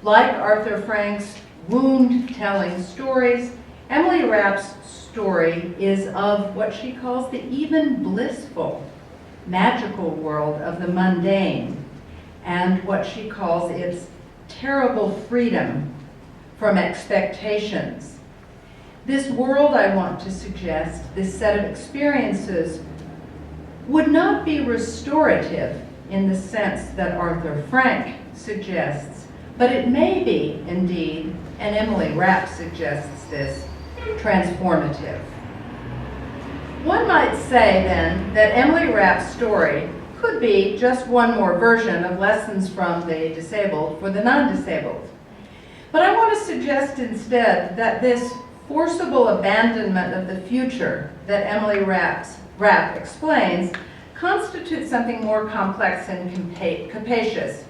Like Arthur Frank's wound-telling stories, Emily Rapp's story is of what she calls the even blissful, magical world of the mundane, and what she calls its terrible freedom from expectations. This world, I want to suggest, this set of experiences, would not be restorative in the sense that Arthur Frank suggests, but it may be, indeed, and Emily Rapp suggests this, transformative. One might say, then, that Emily Rapp's story could be just one more version of Lessons from the Disabled for the Non-Disabled. But I want to suggest instead that this forcible abandonment of the future that Emily Rapp explains constitutes something more complex and capacious.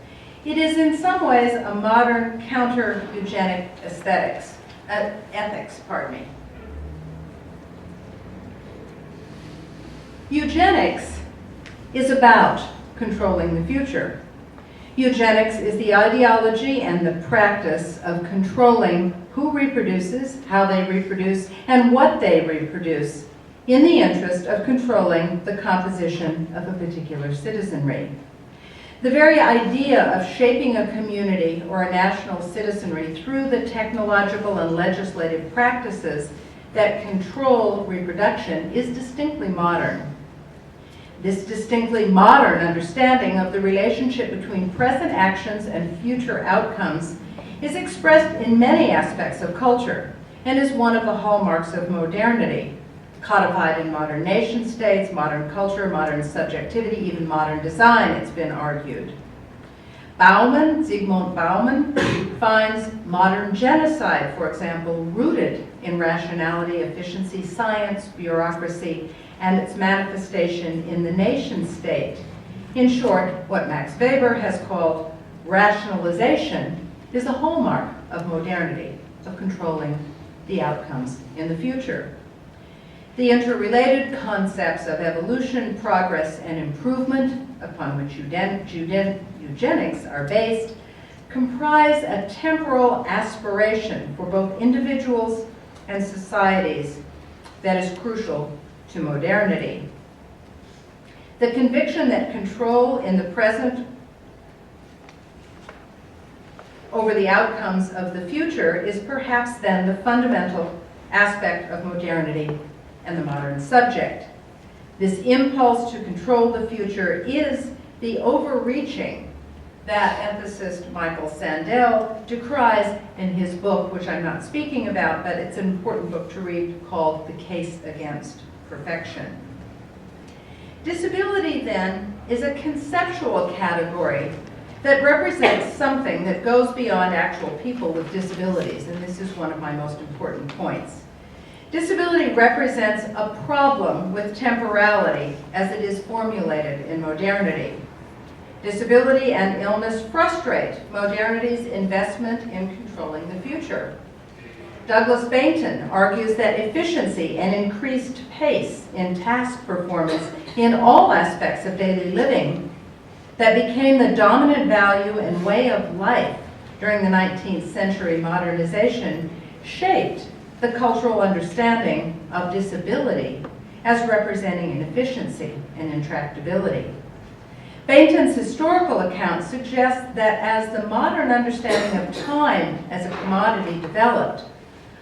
It is in some ways a modern counter-eugenic ethics. Eugenics is about controlling the future. Eugenics is the ideology and the practice of controlling who reproduces, how they reproduce, and what they reproduce in the interest of controlling the composition of a particular citizenry. The very idea of shaping a community or a national citizenry through the technological and legislative practices that control reproduction is distinctly modern. This distinctly modern understanding of the relationship between present actions and future outcomes is expressed in many aspects of culture and is one of the hallmarks of modernity, codified in modern nation states, modern culture, modern subjectivity, even modern design, it's been argued. Zygmunt Bauman, finds modern genocide, for example, rooted in rationality, efficiency, science, bureaucracy, and its manifestation in the nation state. In short, what Max Weber has called rationalization is a hallmark of modernity, of controlling the outcomes in the future. The interrelated concepts of evolution, progress, and improvement, upon which eugenics are based, comprise a temporal aspiration for both individuals and societies that is crucial to modernity. The conviction that control in the present over the outcomes of the future is perhaps then the fundamental aspect of modernity and the modern subject. This impulse to control the future is the overreaching that ethicist Michael Sandel decries in his book, which I'm not speaking about, but it's an important book to read, called The Case Against Perfection. Disability, then, is a conceptual category that represents something that goes beyond actual people with disabilities, and this is one of my most important points. Disability represents a problem with temporality as it is formulated in modernity. Disability and illness frustrate modernity's investment in controlling the future. Douglas Bainton argues that efficiency and increased pace in task performance in all aspects of daily living that became the dominant value and way of life during the 19th century modernization shaped the cultural understanding of disability as representing inefficiency and intractability. Bainton's historical account suggests that as the modern understanding of time as a commodity developed,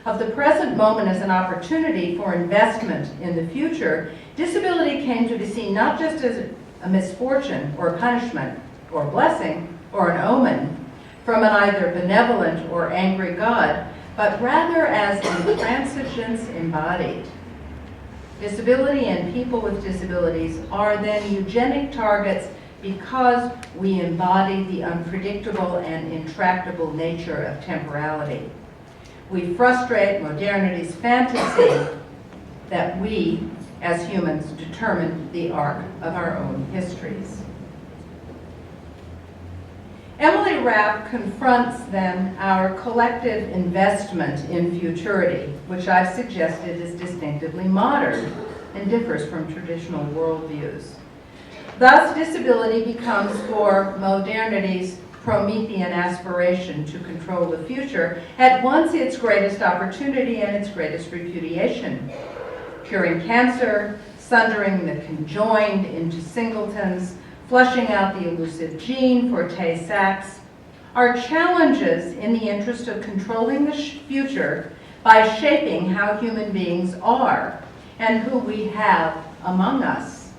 of the present moment as an opportunity for investment in the future, disability came to be seen not just as a misfortune or a punishment or a blessing or an omen from an either benevolent or angry God, but rather as intransigence embodied. Disability and people with disabilities are then eugenic targets because we embody the unpredictable and intractable nature of temporality. we frustrate modernity's fantasy that we, as humans, determine the arc of our own histories. Emily Rapp confronts then our collective investment in futurity, which I've suggested is distinctively modern and differs from traditional worldviews. Thus, disability becomes for modernity's Promethean aspiration to control the future at once its greatest opportunity and its greatest repudiation. Curing cancer, sundering the conjoined into singletons, flushing out the elusive gene for Tay-Sachs, are challenges in the interest of controlling the future by shaping how human beings are and who we have among us.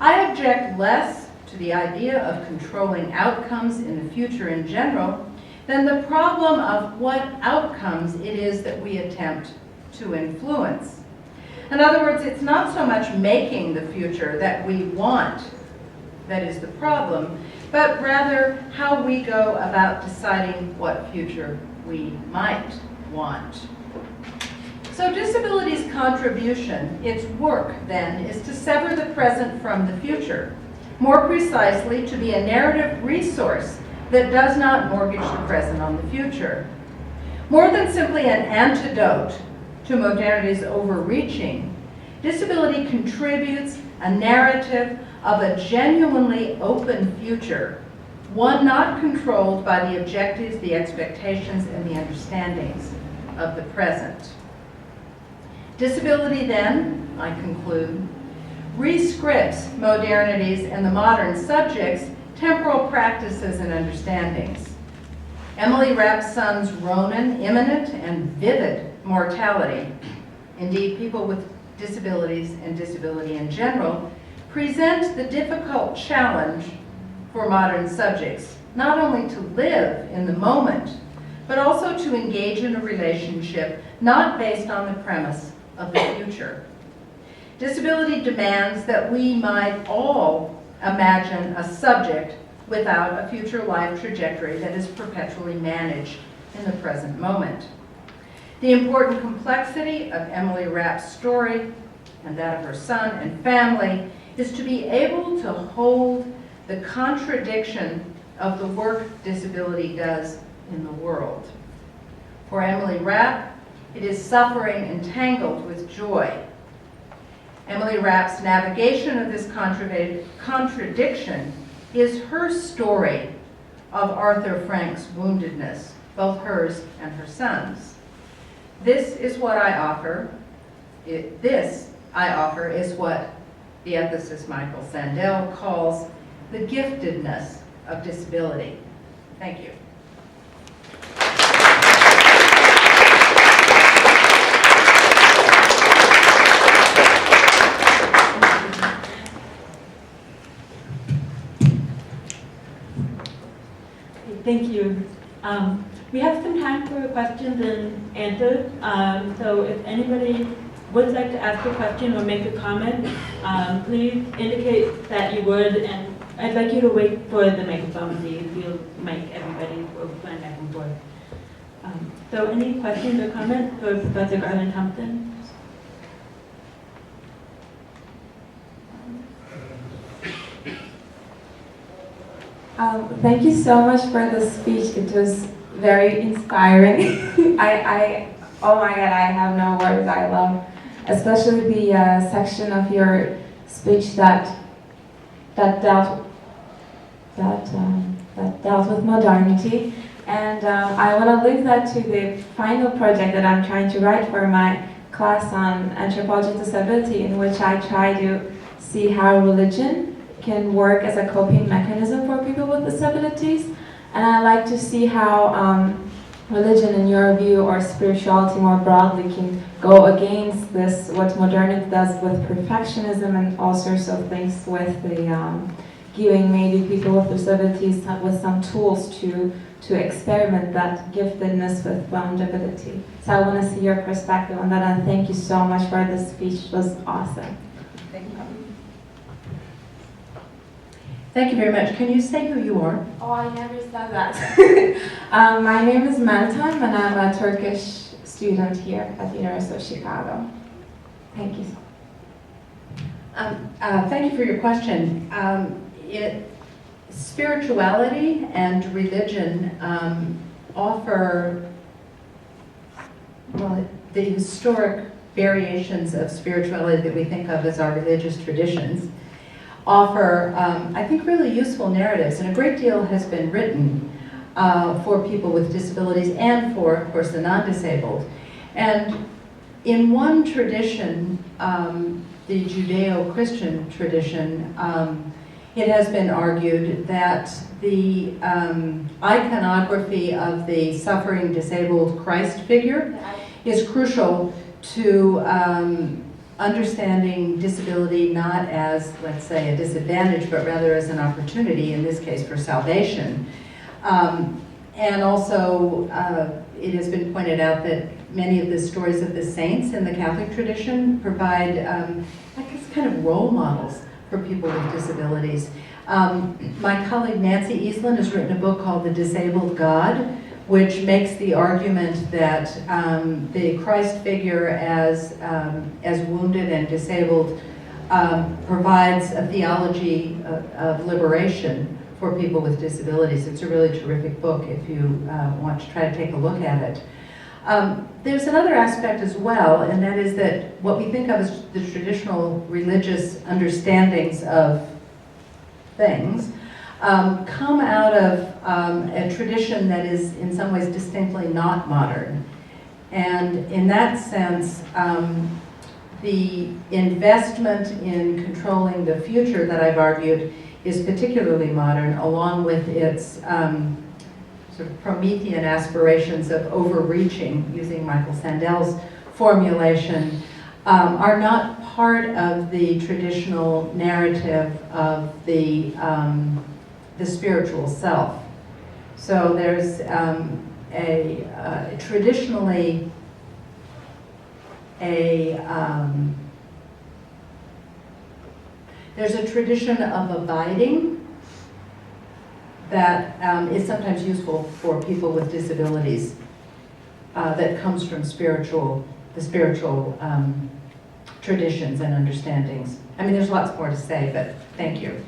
I object less to the idea of controlling outcomes in the future in general than the problem of what outcomes it is that we attempt to influence. In other words, it's not so much making the future that we want that is the problem, but rather how we go about deciding what future we might want. So disability's contribution, its work then, is to sever the present from the future. More precisely, to be a narrative resource that does not mortgage the present on the future. More than simply an antidote to modernity's overreaching, disability contributes a narrative of a genuinely open future, one not controlled by the objectives, the expectations, and the understandings of the present. Disability then, I conclude, rescripts modernities and the modern subjects' temporal practices and understandings. Emily Rapp's son's Ronan, imminent and vivid mortality, indeed people with disabilities and disability in general, present the difficult challenge for modern subjects, not only to live in the moment, but also to engage in a relationship not based on the premise of the future. Disability demands that we might all imagine a subject without a future life trajectory that is perpetually managed in the present moment. The important complexity of Emily Rapp's story and that of her son and family is to be able to hold the contradiction of the work disability does in the world. For Emily Rapp, it is suffering entangled with joy. Emily Rapp's navigation of this contradiction is her story of Arthur Frank's woundedness, both hers and her son's. This is what I offer. This I offer is what the ethicist Michael Sandel calls the giftedness of disability. Thank you. Thank you. We have some time for questions and answers. So if anybody would like to ask a question or make a comment, please indicate that you would, and I'd like you to wait for the microphone, please. We'll mic everybody or plan back and forth. So any questions or comments for Professor Garland-Thomson? Thank you so much for the speech. It was very inspiring. Oh my God, I have no words. I love, especially the section of your speech that dealt with modernity. And I want to link that to the final project that I'm trying to write for my class on anthropology and disability, in which I try to see how religion can work as a coping mechanism for people with disabilities. And I like to see how religion, in your view, or spirituality more broadly, can go against this, what modernity does with perfectionism and all sorts of things with the giving maybe people with disabilities with some tools to experiment that giftedness with vulnerability. So I want to see your perspective on that, and thank you so much for this speech. It was awesome. Thank you. Thank you very much. Can you say who you are? Oh, I never said that. My name is Meltem, and I'm a Turkish student here at the University of Chicago. Thank you so much. Thank you for your question. Spirituality and religion offer, well, the historic variations of spirituality that we think of as our religious traditions offer, I think, really useful narratives, and a great deal has been written for people with disabilities and for, of course, the non-disabled. And in one tradition, the Judeo-Christian tradition, it has been argued that the iconography of the suffering, disabled Christ figure is crucial to understanding disability not as, let's say, a disadvantage, but rather as an opportunity, in this case for salvation. And also, it has been pointed out that many of the stories of the saints in the Catholic tradition provide, I guess, kind of role models for people with disabilities. My colleague Nancy Eastland has written a book called The Disabled God, which makes the argument that the Christ figure as wounded and disabled provides a theology of liberation for people with disabilities. It's a really terrific book if you want to try to take a look at it. There's another aspect as well, and that is that what we think of as the traditional religious understandings of things come out of a tradition that is in some ways distinctly not modern. And in that sense, the investment in controlling the future that I've argued is particularly modern, along with its sort of Promethean aspirations of overreaching, using Michael Sandel's formulation, are not part of the traditional narrative of the spiritual self. So there's traditionally there's a tradition of abiding that is sometimes useful for people with disabilities that comes from the spiritual traditions and understandings. I mean, there's lots more to say, but thank you.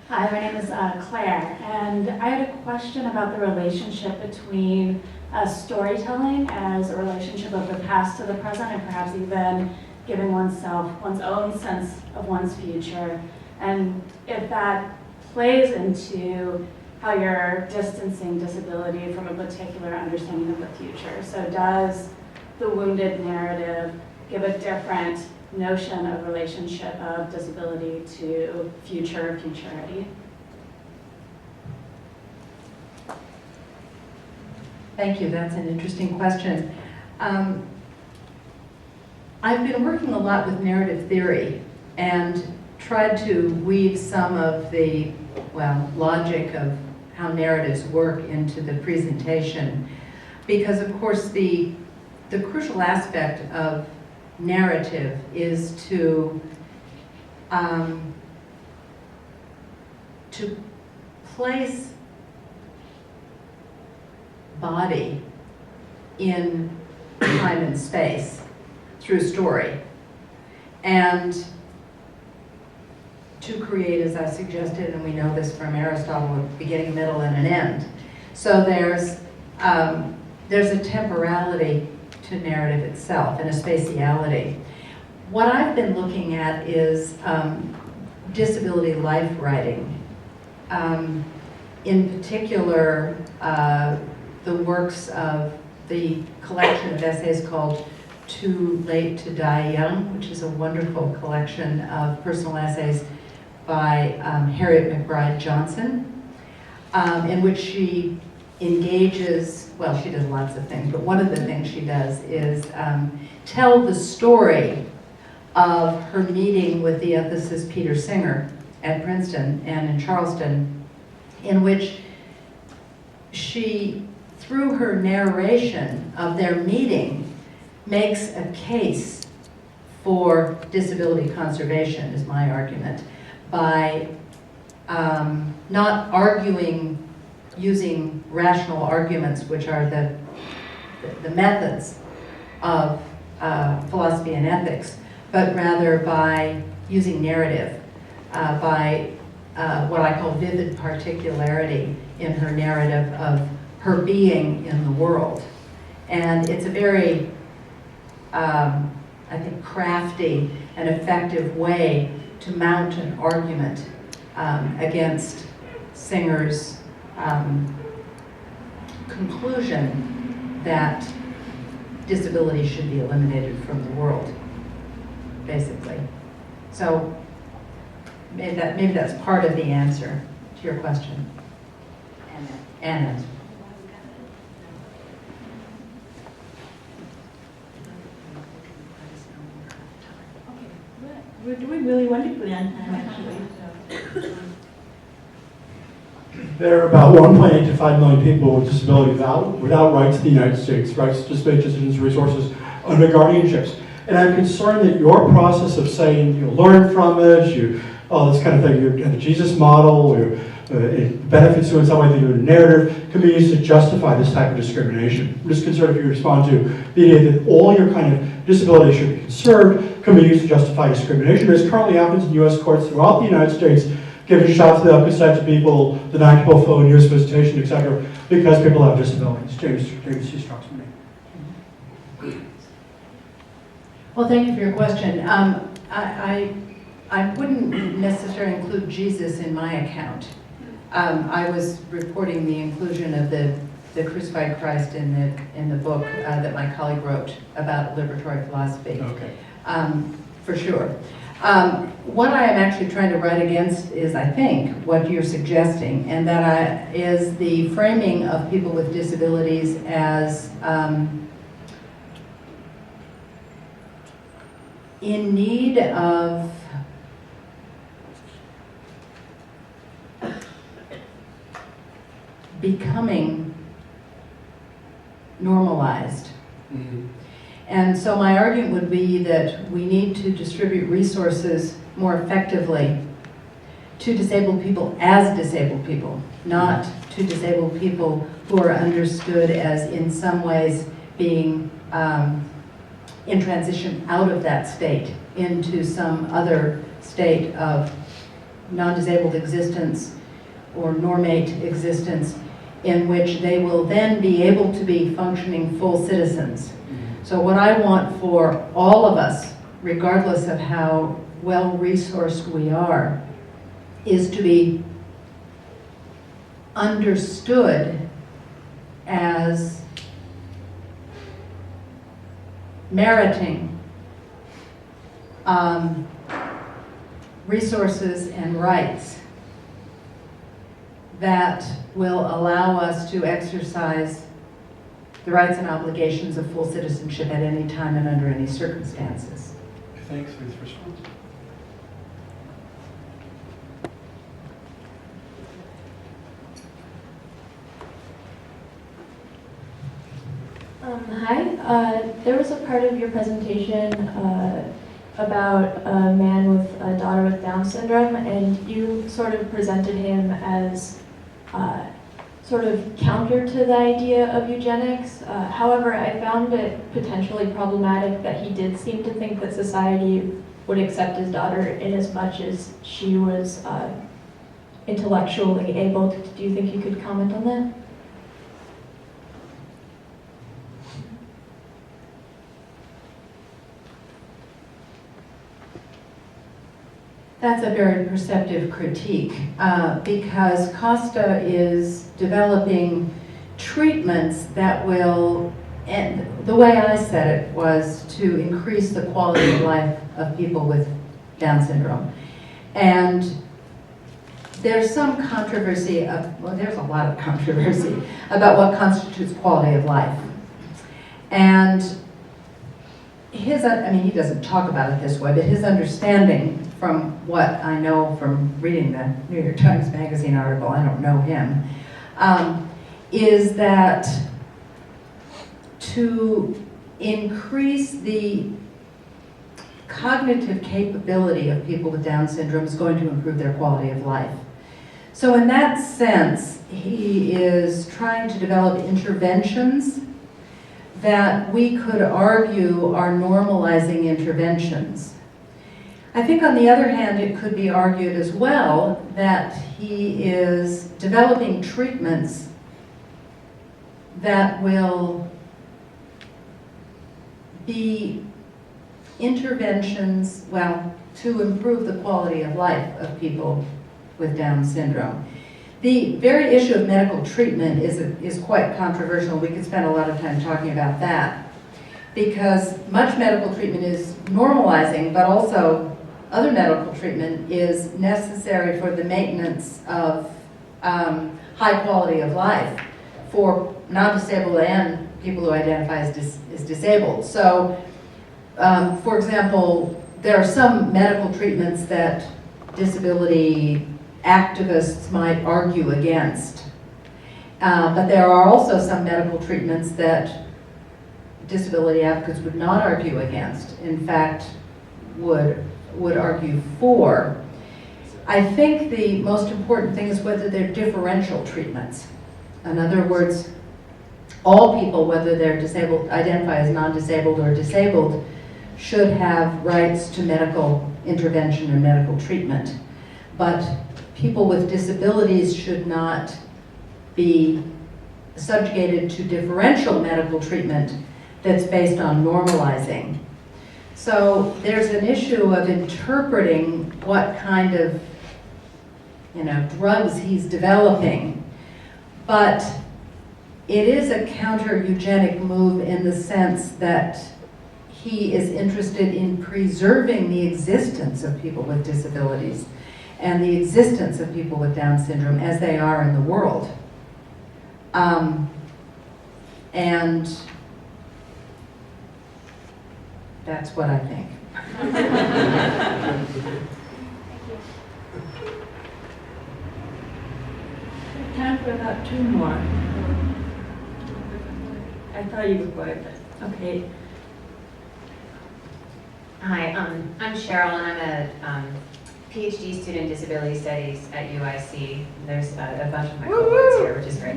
Hi, my name is Claire, and I had a question about the relationship between storytelling as a relationship of the past to the present, and perhaps even giving oneself one's own sense of one's future, and if that plays into how you're distancing disability from a particular understanding of the future. So does the wounded narrative give a different notion of relationship of disability to futurity? Thank you, that's an interesting question. I've been working a lot with narrative theory and tried to weave some of the, well, logic of how narratives work into the presentation, because of course the crucial aspect of narrative is to place body in time and space through story, and to create, as I suggested, and we know this from Aristotle, a beginning, middle, and an end. So there's a temporality to narrative itself and a spatiality. What I've been looking at is disability life writing. In particular, the works of the collection of essays called Too Late to Die Young, which is a wonderful collection of personal essays by Harriet McBride Johnson, in which she engages, well, she does lots of things, but one of the things she does is tell the story of her meeting with the ethicist Peter Singer at Princeton and in Charleston, in which she, through her narration of their meeting, makes a case for disability conservation, is my argument, by not arguing using rational arguments, which are the methods of philosophy and ethics, but rather by using narrative, by what I call vivid particularity in her narrative of her being in the world. And it's a very, I think, crafty and effective way to mount an argument against Singer's conclusion that disability should be eliminated from the world, basically. So maybe that's part of the answer to your question. Anna. We're doing really wonderfully on time, actually. So. There are about 1.8 to 5 million people with disabilities without rights in the United States, rights to disability citizens' resources under guardianships. And I'm concerned that your process of saying you learn from it, all this kind of thing, you have a Jesus model, it benefits you in some way through a narrative, can be used to justify this type of discrimination. I'm just concerned if you respond to the idea that all your kind of disability should be conserved, can be used to justify discrimination, as currently happens in U.S. courts throughout the United States, giving shots without consent to people, denying people phone use, visitation, etc., because people have disabilities. James C. Struxman. Well, thank you for your question. I wouldn't necessarily include Jesus in my account. I was reporting the inclusion of the crucified Christ in the book that my colleague wrote about liberatory philosophy. Okay. For sure. What I am actually trying to write against is, I think, what you're suggesting, and that is the framing of people with disabilities as in need of becoming normalized. Mm-hmm. And so my argument would be that we need to distribute resources more effectively to disabled people as disabled people, not to disabled people who are understood as in some ways being in transition out of that state into some other state of non-disabled existence or normate existence in which they will then be able to be functioning full citizens. So what I want for all of us, regardless of how well-resourced we are, is to be understood as meriting resources and rights that will allow us to exercise the rights and obligations of full citizenship at any time and under any circumstances. Thanks for this response. Hi. There was a part of your presentation about a man with a daughter with Down syndrome, and you sort of presented him as sort of counter to the idea of eugenics. However, I found it potentially problematic that he did seem to think that society would accept his daughter in as much as she was intellectually able. Do you think you could comment on that? That's a very perceptive critique because Costa is developing treatments that will, and the way I said it was to increase the quality of life of people with Down syndrome. And there's some controversy, there's a lot of controversy about what constitutes quality of life. And he doesn't talk about it this way, but his understanding from what I know from reading the New York Times Magazine article, I don't know him, is that to increase the cognitive capability of people with Down syndrome is going to improve their quality of life. So in that sense, he is trying to develop interventions that we could argue are normalizing interventions. I think on the other hand, it could be argued as well that he is developing treatments that will be interventions, well, to improve the quality of life of people with Down syndrome. The very issue of medical treatment is quite controversial. We could spend a lot of time talking about that, because much medical treatment is normalizing, but also other medical treatment is necessary for the maintenance of high quality of life for non-disabled and people who identify as disabled. So, for example, there are some medical treatments that disability activists might argue against. But there are also some medical treatments that disability advocates would not argue against. In fact, would argue for. I think the most important thing is whether they're differential treatments. In other words, all people, whether they're disabled, identify as non-disabled or disabled, should have rights to medical intervention and medical treatment. But people with disabilities should not be subjugated to differential medical treatment that's based on normalizing. So there's an issue of interpreting what kind of, drugs he's developing. But it is a counter-eugenic move in the sense that he is interested in preserving the existence of people with disabilities and the existence of people with Down syndrome as they are in the world. And that's what I think. Time for about two more. I thought you would work. Okay. Hi, I'm Cheryl, and I'm a PhD student in disability studies at UIC. There's a bunch of my cohorts here, which is great.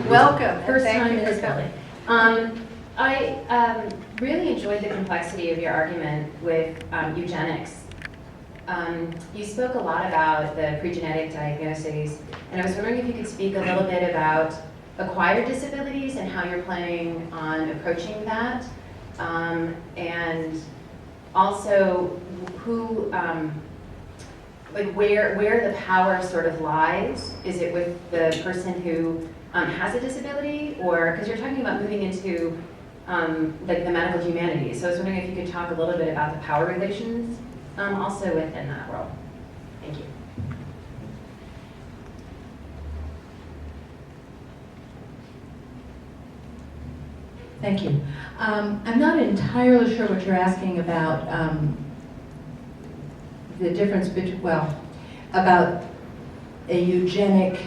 Welcome. First time in this building. I really enjoyed the complexity of your argument with eugenics. You spoke a lot about the pre-genetic diagnoses, and I was wondering if you could speak a little bit about acquired disabilities and how you're planning on approaching that, and also who, where the power sort of lies. Is it with the person who has a disability, or because you're talking about moving into like the medical humanities. So I was wondering if you could talk a little bit about the power relations also within that world. Thank you. Thank you. I'm not entirely sure what you're asking about the difference between, about a eugenic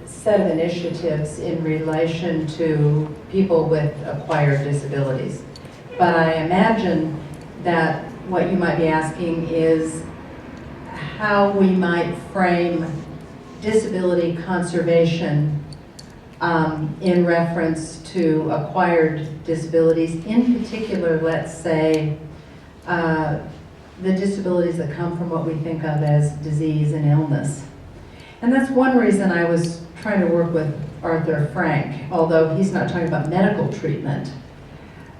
set of initiatives in relation to people with acquired disabilities. But I imagine that what you might be asking is how we might frame disability conservation in reference to acquired disabilities, in particular, let's say, the disabilities that come from what we think of as disease and illness. And that's one reason I was trying to work with Arthur Frank, although he's not talking about medical treatment.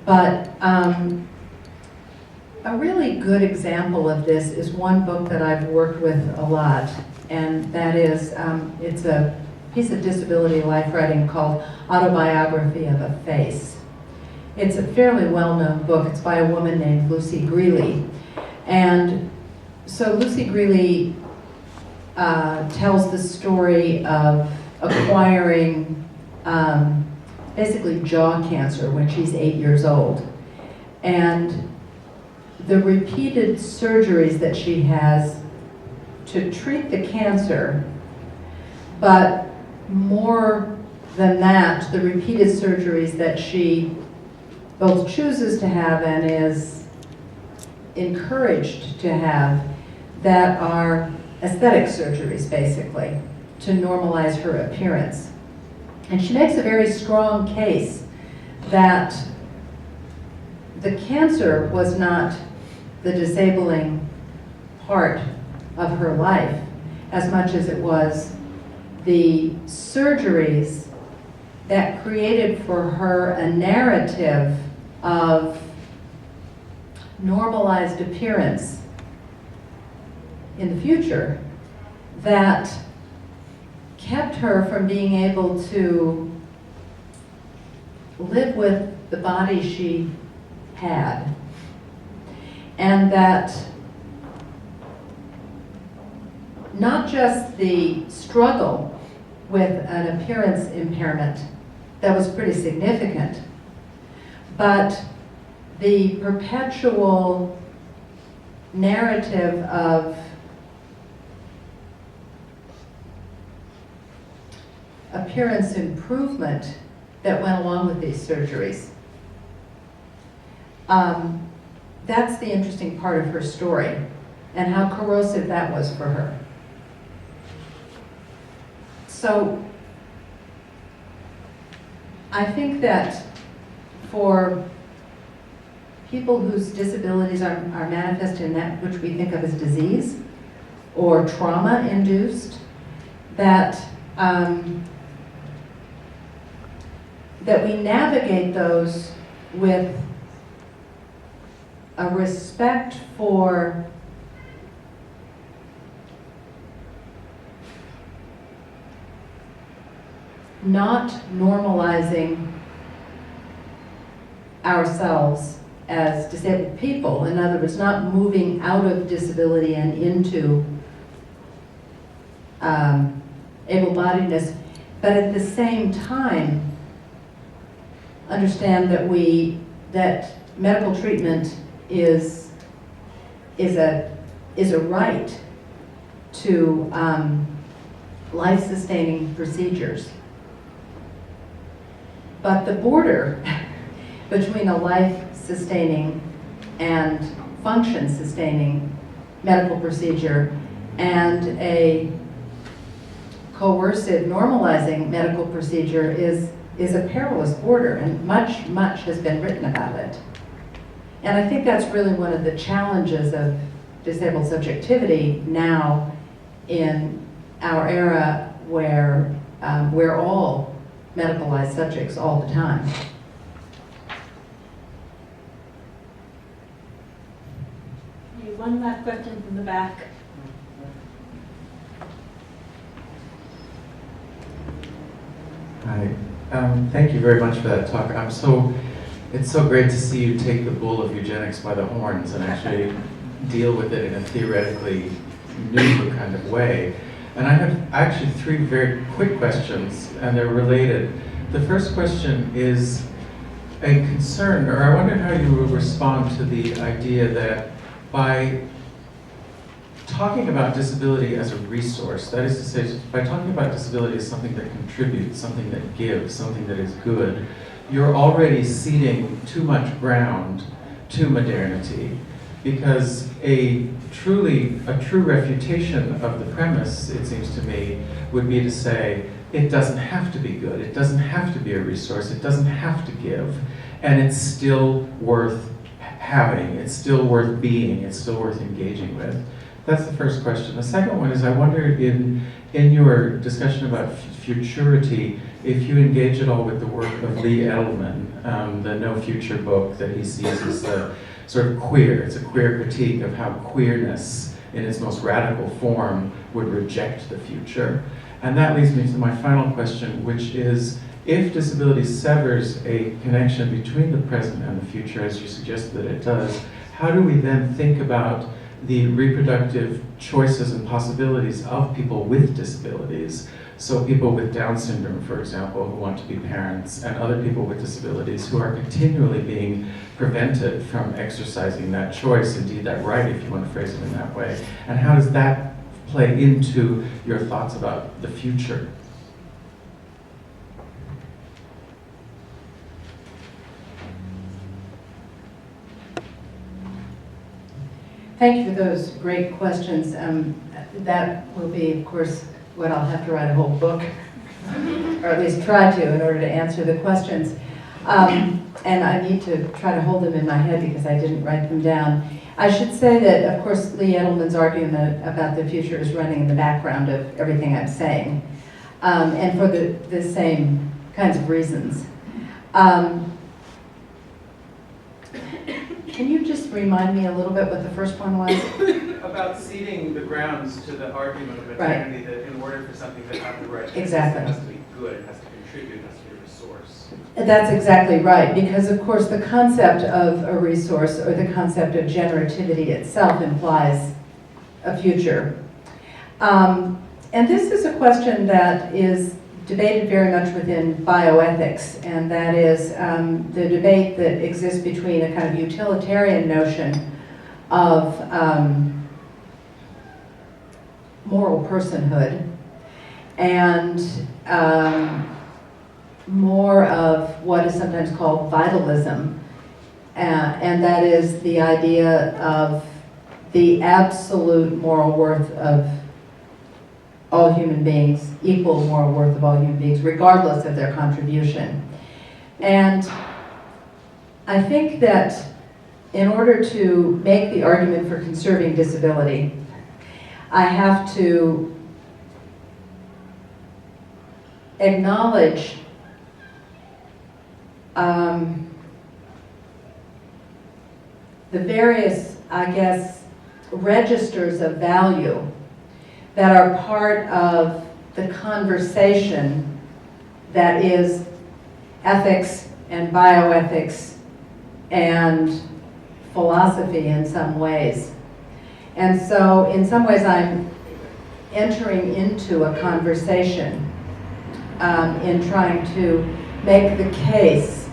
But a really good example of this is one book that I've worked with a lot, and that is, it's a piece of disability life writing called Autobiography of a Face. It's a fairly well-known book. It's by a woman named Lucy Greeley. And so Lucy Greeley tells the story of acquiring basically jaw cancer when she's 8 years old. And the repeated surgeries that she has to treat the cancer, but more than that, the repeated surgeries that she both chooses to have and is encouraged to have, that are aesthetic surgeries, basically, to normalize her appearance. And she makes a very strong case that the cancer was not the disabling part of her life as much as it was the surgeries that created for her a narrative of normalized appearance in the future that kept her from being able to live with the body she had. And that not just the struggle with an appearance impairment that was pretty significant, but the perpetual narrative of appearance improvement that went along with these surgeries. That's the interesting part of her story, and how corrosive that was for her. So I think that for people whose disabilities are manifest in that which we think of as disease or trauma-induced, that that we navigate those with a respect for not normalizing ourselves as disabled people. In other words, not moving out of disability and into able-bodiedness, but at the same time understand that medical treatment is a right to life-sustaining procedures. But the border between a life-sustaining and function-sustaining medical procedure and a coercive, normalizing medical procedure is a perilous border, and much has been written about it. And I think that's really one of the challenges of disabled subjectivity now in our era where we're all medicalized subjects all the time. Okay, one last question from the back. Hi. Thank you very much for that talk. It's so great to see you take the bull of eugenics by the horns and actually deal with it in a theoretically new kind of way. And I have actually three very quick questions, and they're related. The first question is a concern, or I wonder how you will respond to the idea that by talking about disability as a resource, that is to say, by talking about disability as something that contributes, something that gives, something that is good, you're already ceding too much ground to modernity, because a true refutation of the premise, it seems to me, would be to say, it doesn't have to be good, it doesn't have to be a resource, it doesn't have to give, and it's still worth having, it's still worth being, it's still worth engaging with. That's the first question. The second one is, I wonder in your discussion about futurity, if you engage at all with the work of Lee Edelman, the No Future book that he sees as the sort of queer. It's a queer critique of how queerness in its most radical form would reject the future. And that leads me to my final question, which is, if disability severs a connection between the present and the future, as you suggest that it does, how do we then think about the reproductive choices and possibilities of people with disabilities? So people with Down syndrome, for example, who want to be parents, and other people with disabilities who are continually being prevented from exercising that choice, indeed that right, if you want to phrase it in that way. And how does that play into your thoughts about the future? Thank you for those great questions. That will be, of course, what I'll have to write a whole book, or at least try to, in order to answer the questions. And I need to try to hold them in my head because I didn't write them down. I should say that, of course, Lee Edelman's argument about the future is running in the background of everything I'm saying, and for the same kinds of reasons. Can you just remind me a little bit what the first one was? About ceding the grounds to the argument of eternity, that in order for something to have the right to Exactly. exist, it has to be good, it has to contribute, it has to be a resource. That's exactly right, because of course the concept of a resource or the concept of generativity itself implies a future. And this is a question that is debated very much within bioethics, and that is the debate that exists between a kind of utilitarian notion of moral personhood and more of what is sometimes called vitalism, and that is the idea of the absolute moral worth of all human beings, equal moral worth of all human beings, regardless of their contribution. And I think that in order to make the argument for conserving disability, I have to acknowledge the various, I guess, registers of value that are part of the conversation that is ethics and bioethics and philosophy in some ways. And so in some ways I'm entering into a conversation in trying to make the case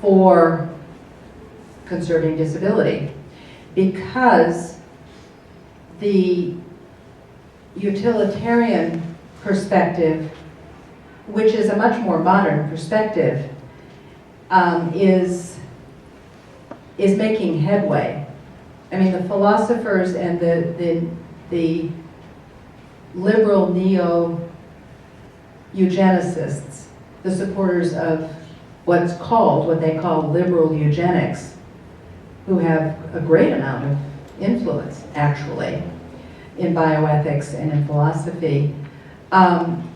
for conserving disability, because the utilitarian perspective, which is a much more modern perspective, is making headway. I mean, the philosophers and the liberal neo-eugenicists, the supporters of what they call liberal eugenics, who have a great amount of influence, actually, in bioethics and in philosophy,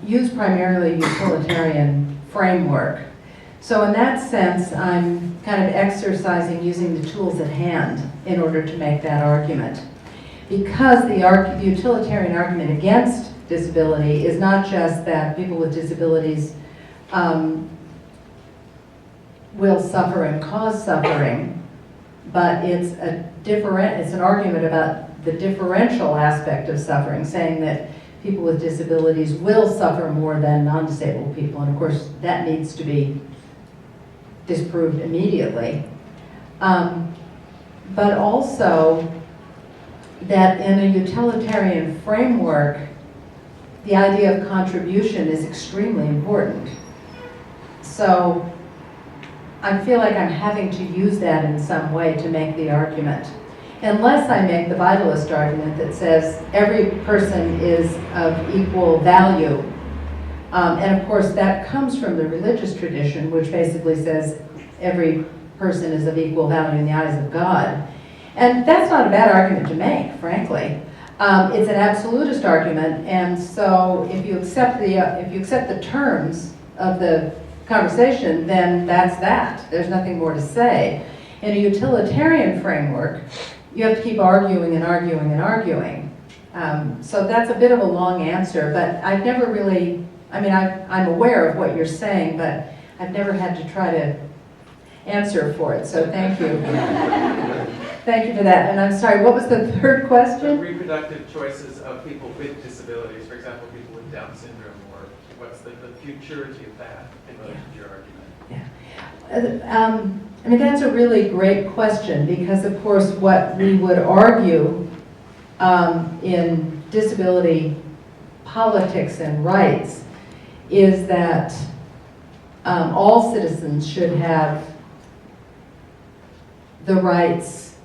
use primarily utilitarian framework. So in that sense, I'm kind of exercising using the tools at hand in order to make that argument. Because the utilitarian argument against disability is not just that people with disabilities will suffer and cause suffering, but it's an argument about the differential aspect of suffering, saying that people with disabilities will suffer more than non-disabled people, and of course that needs to be disproved immediately. But also that in a utilitarian framework, the idea of contribution is extremely important. So I feel like I'm having to use that in some way to make the argument. Unless I make the vitalist argument that says every person is of equal value. And of course that comes from the religious tradition, which basically says every person is of equal value in the eyes of God. And that's not a bad argument to make, frankly. It's an absolutist argument, and so if you accept the terms of the conversation, then that's that. There's nothing more to say. In a utilitarian framework, you have to keep arguing and arguing and arguing. So that's a bit of a long answer, but I've never really, I'm aware of what you're saying, but I've never had to try to answer for it, so thank you. Thank you for that. And I'm sorry, what was the third question? The reproductive choices of people with disabilities, for example, people with Down syndrome, or what's the futurity of that in relation to your argument? Yeah. That's a really great question, because of course what we would argue in disability politics and rights is that all citizens should have the rights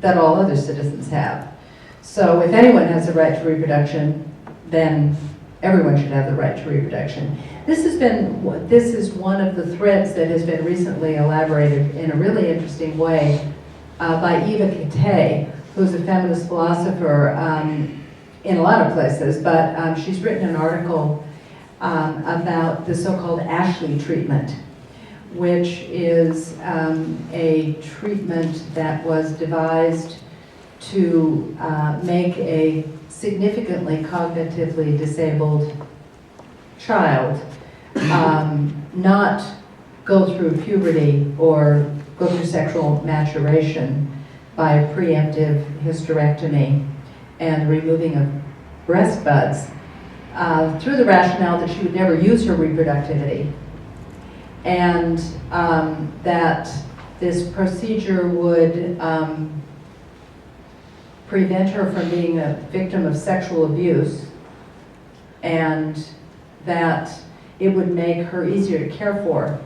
that all other citizens have. So if anyone has a right to reproduction, then everyone should have the right to reproduction. This is one of the threads that has been recently elaborated in a really interesting way by Eva Kittay, who's a feminist philosopher in a lot of places, but she's written an article about the so-called Ashley treatment, which is a treatment that was devised to make a significantly cognitively disabled child not go through puberty or go through sexual maturation by preemptive hysterectomy and removing of breast buds through the rationale that she would never use her reproductivity, and that this procedure would prevent her from being a victim of sexual abuse, and that it would make her easier to care for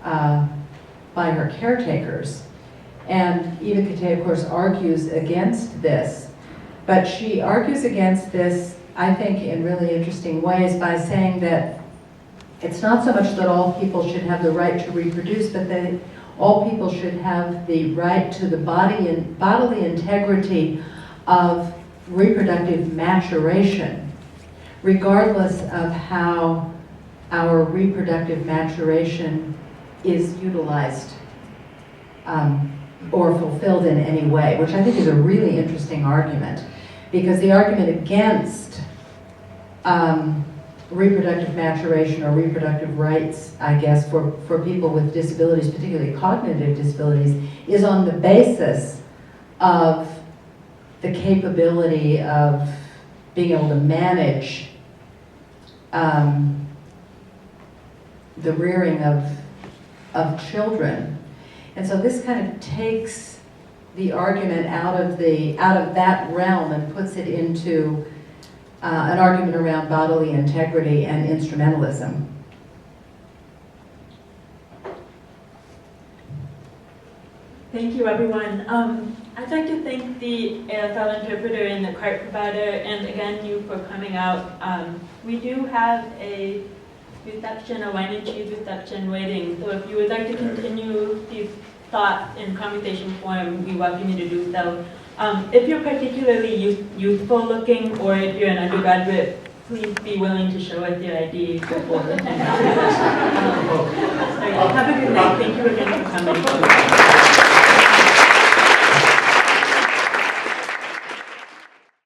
by her caretakers. And Eva Kittay, of course, argues against this, but she argues against this, I think, in really interesting ways by saying that it's not so much that all people should have the right to reproduce, but that all people should have the right to the bodily integrity of reproductive maturation, regardless of how our reproductive maturation is utilized or fulfilled in any way, which I think is a really interesting argument, because the argument against reproductive maturation or reproductive rights, I guess, for people with disabilities, particularly cognitive disabilities, is on the basis of the capability of being able to manage the rearing of children. And so this kind of takes the argument out of that realm and puts it into an argument around bodily integrity and instrumentalism. Thank you, everyone. I'd like to thank the ASL interpreter and the cart provider, and again, you for coming out. We do have a reception, a wine and cheese reception waiting, so if you would like to continue these thoughts in conversation form, we welcome you to do so. If you're particularly youthful looking, or if you're an undergraduate, please be willing to show us your ID before the time. Have a good night. Thank you again for coming.